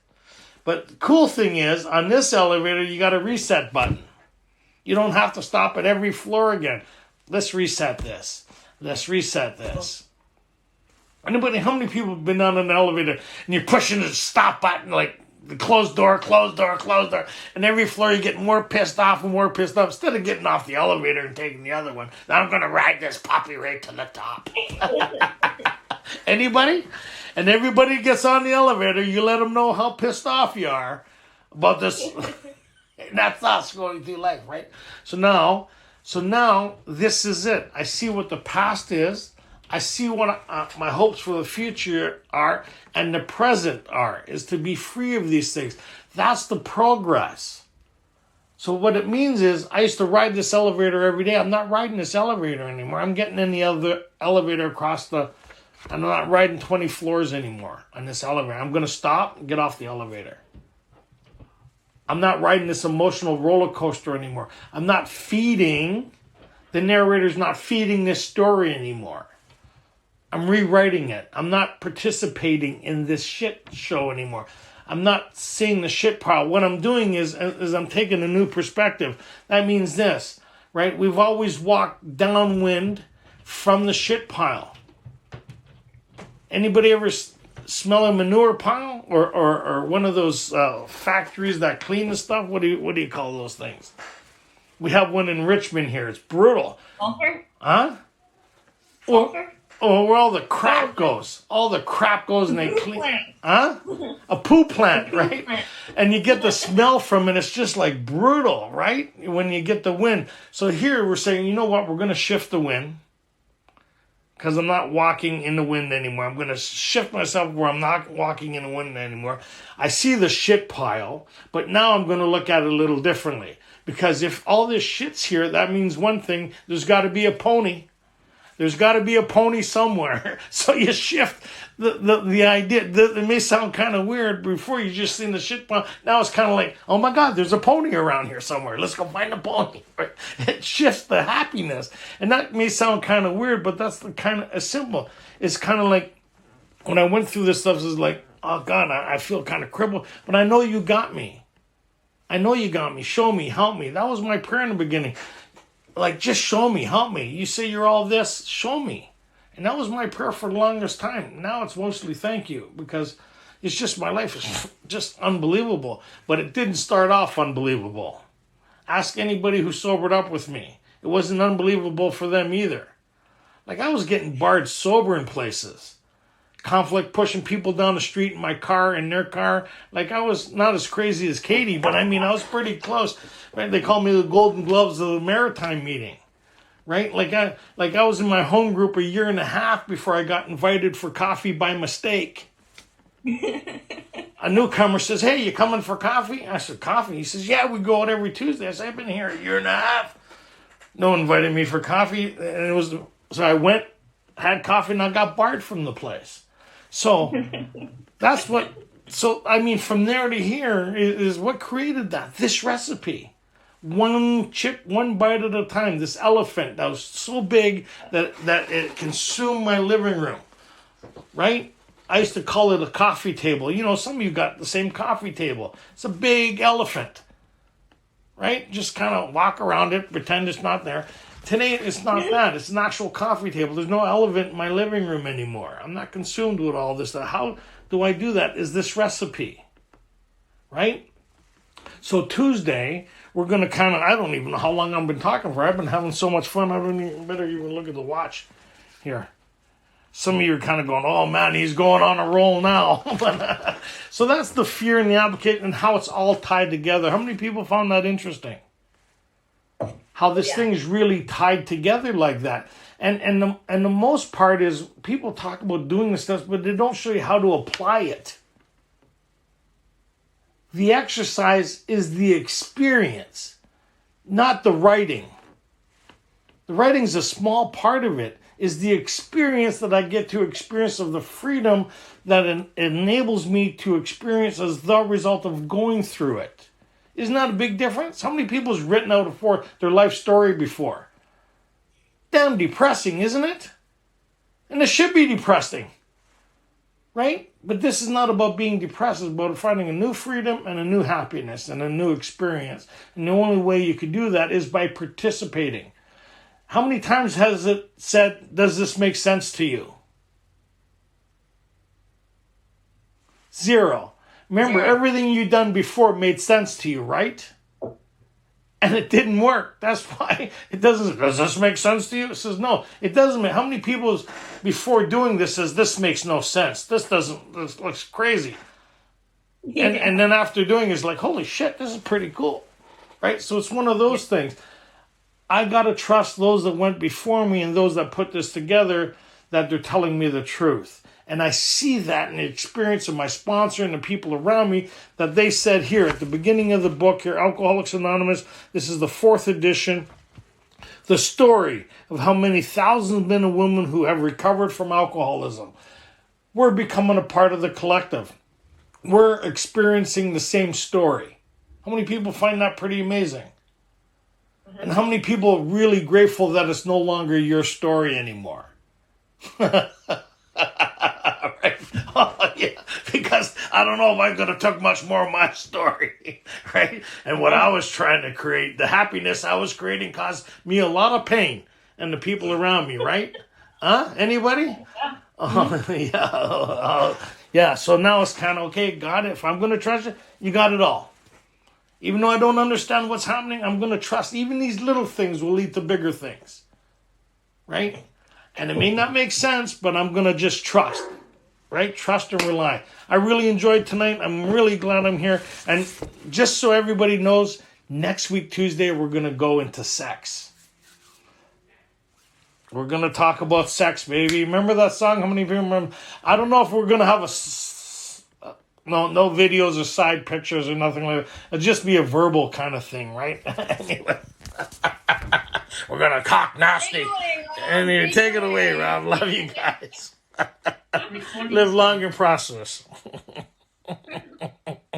But the cool thing is, on this elevator, you got a reset button. You don't have to stop at every floor again. Let's reset this. Let's reset this. How many people have been on an elevator and you're pushing the stop button, like the closed door, and every floor you get more pissed off and more pissed off instead of getting off the elevator and taking the other one. Now I'm going to ride this puppy right to the top. Anybody? And everybody gets on the elevator, you let them know how pissed off you are about this. That's us going through life, right? So now this is it. I see what the past is. I see what my hopes for the future are, and the present is to be free of these things. That's the progress. So what it means is, I used to ride this elevator every day. I'm not riding this elevator anymore. I'm getting in the other elevator I'm not riding 20 floors anymore on this elevator. I'm going to stop and get off the elevator. I'm not riding this emotional roller coaster anymore. I'm not feeding, the narrator's not feeding this story anymore. I'm rewriting it. I'm not participating in this shit show anymore. I'm not seeing the shit pile. What I'm doing is I'm taking a new perspective. That means this, right? We've always walked downwind from the shit pile. Anybody ever smell a manure pile or one of those factories that clean the stuff? What do you call those things? We have one in Richmond here. It's brutal. Sulfur? Huh? Sulfur? Oh, where all the crap goes. All the crap goes and they clean. Huh? A poo plant, right? And you get the smell from it. It's just like brutal, right? When you get the wind. So here we're saying, you know what? We're going to shift the wind. Because I'm not walking in the wind anymore. I'm going to shift myself where I'm not walking in the wind anymore. I see the shit pile, but now I'm going to look at it a little differently. Because if all this shit's here, that means one thing. There's got to be a pony. There's got to be a pony somewhere. So you shift the idea. It may sound kind of weird. Before you just seen the shit pile. Now it's kind of like, oh my God, there's a pony around here somewhere. Let's go find a pony. Right? It shifts the happiness. And that may sound kind of weird, but that's the kind of simple. It's kind of like when I went through this stuff, it's like, oh God, I feel kind of crippled. But I know you got me. I know you got me. Show me, help me. That was my prayer in the beginning. Like, just show me, help me. You say you're all this, show me. And that was my prayer for the longest time. Now it's mostly thank you, because it's just, my life is just unbelievable. But it didn't start off unbelievable. Ask anybody who sobered up with me. It wasn't unbelievable for them either. Like, I was getting barred sober in places. Conflict, pushing people down the street in my car, in their car. Like, I was not as crazy as Katie, but I mean, I was pretty close. Right? They called me the Golden Gloves of the Maritime meeting. Right? Like I was in my home group a year and a half before I got invited for coffee by mistake. A newcomer says, hey, you coming for coffee? I said, coffee? He says, yeah, we go out every Tuesday. I said, I've been here a year and a half. No one invited me for coffee. And so I went, had coffee, and I got barred from the place. So I mean, from there to here is what created that, this recipe. One chip, one bite at a time. This elephant that was so big that it consumed my living room, right? I used to call it a coffee table. You know, some of you got the same coffee table. It's a big elephant, right? Just kind of walk around it, pretend it's not there. Today, it's not that. It's an actual coffee table. There's no elephant in my living room anymore. I'm not consumed with all this. How do I do that? Is this recipe, right? So Tuesday, we're going to kind of, I don't even know how long I've been talking for. I've been having so much fun. Better even look at the watch here. Some of you are kind of going, oh man, he's going on a roll now. So that's the fear and the application and how it's all tied together. How many people found that interesting? How this thing's really tied together like that. And the most part is people talk about doing this stuff, but they don't show you how to apply it. The exercise is the experience, not the writing. The writing's a small part of it. Is the experience that I get to experience of the freedom that enables me to experience as the result of going through it. Isn't that a big difference? How many people has written out their life story before? Damn depressing, isn't it? And it should be depressing, right? But this is not about being depressed. It's about finding a new freedom and a new happiness and a new experience. And the only way you could do that is by participating. How many times has it said, does this make sense to you? Zero. Remember, Zero. everything you've done before made sense to you, right? And it didn't work. That's why it doesn't. Does this make sense to you? It says no. It doesn't. How many people before doing this says this makes no sense? This looks crazy. Yeah. And then after doing it, it's like, holy shit, this is pretty cool, right? So it's one of those things. I gotta trust those that went before me and those that put this together, that they're telling me the truth. And I see that in the experience of my sponsor and the people around me, that they said here at the beginning of the book here, Alcoholics Anonymous, this is the 4th edition, the story of how many thousands of men and women who have recovered from alcoholism. We're becoming a part of the collective. We're experiencing the same story. How many people find that pretty amazing? And how many people are really grateful that it's no longer your story anymore? Right? Oh, yeah. Because I don't know if I could have took much more of my story, right? And what I was trying to create, the happiness I was creating caused me a lot of pain and the people around me, right? Anybody? Yeah. Oh, yeah. Yeah, so now it's kind of, okay, God, if I'm going to trust you, you got it all. Even though I don't understand what's happening, I'm going to trust. Even these little things will lead to bigger things, right? And it may not make sense, but I'm going to just trust, right? Trust and rely. I really enjoyed tonight. I'm really glad I'm here. And just so everybody knows, next week, Tuesday, we're going to go into sex. We're going to talk about sex, baby. Remember that song? How many of you remember? I don't know if we're going to have no videos or side pictures or nothing like that. It'll just be a verbal kind of thing, right? Anyway. We're going to talk nasty. And take it away, Rob. Love you guys. Live long and prosperous.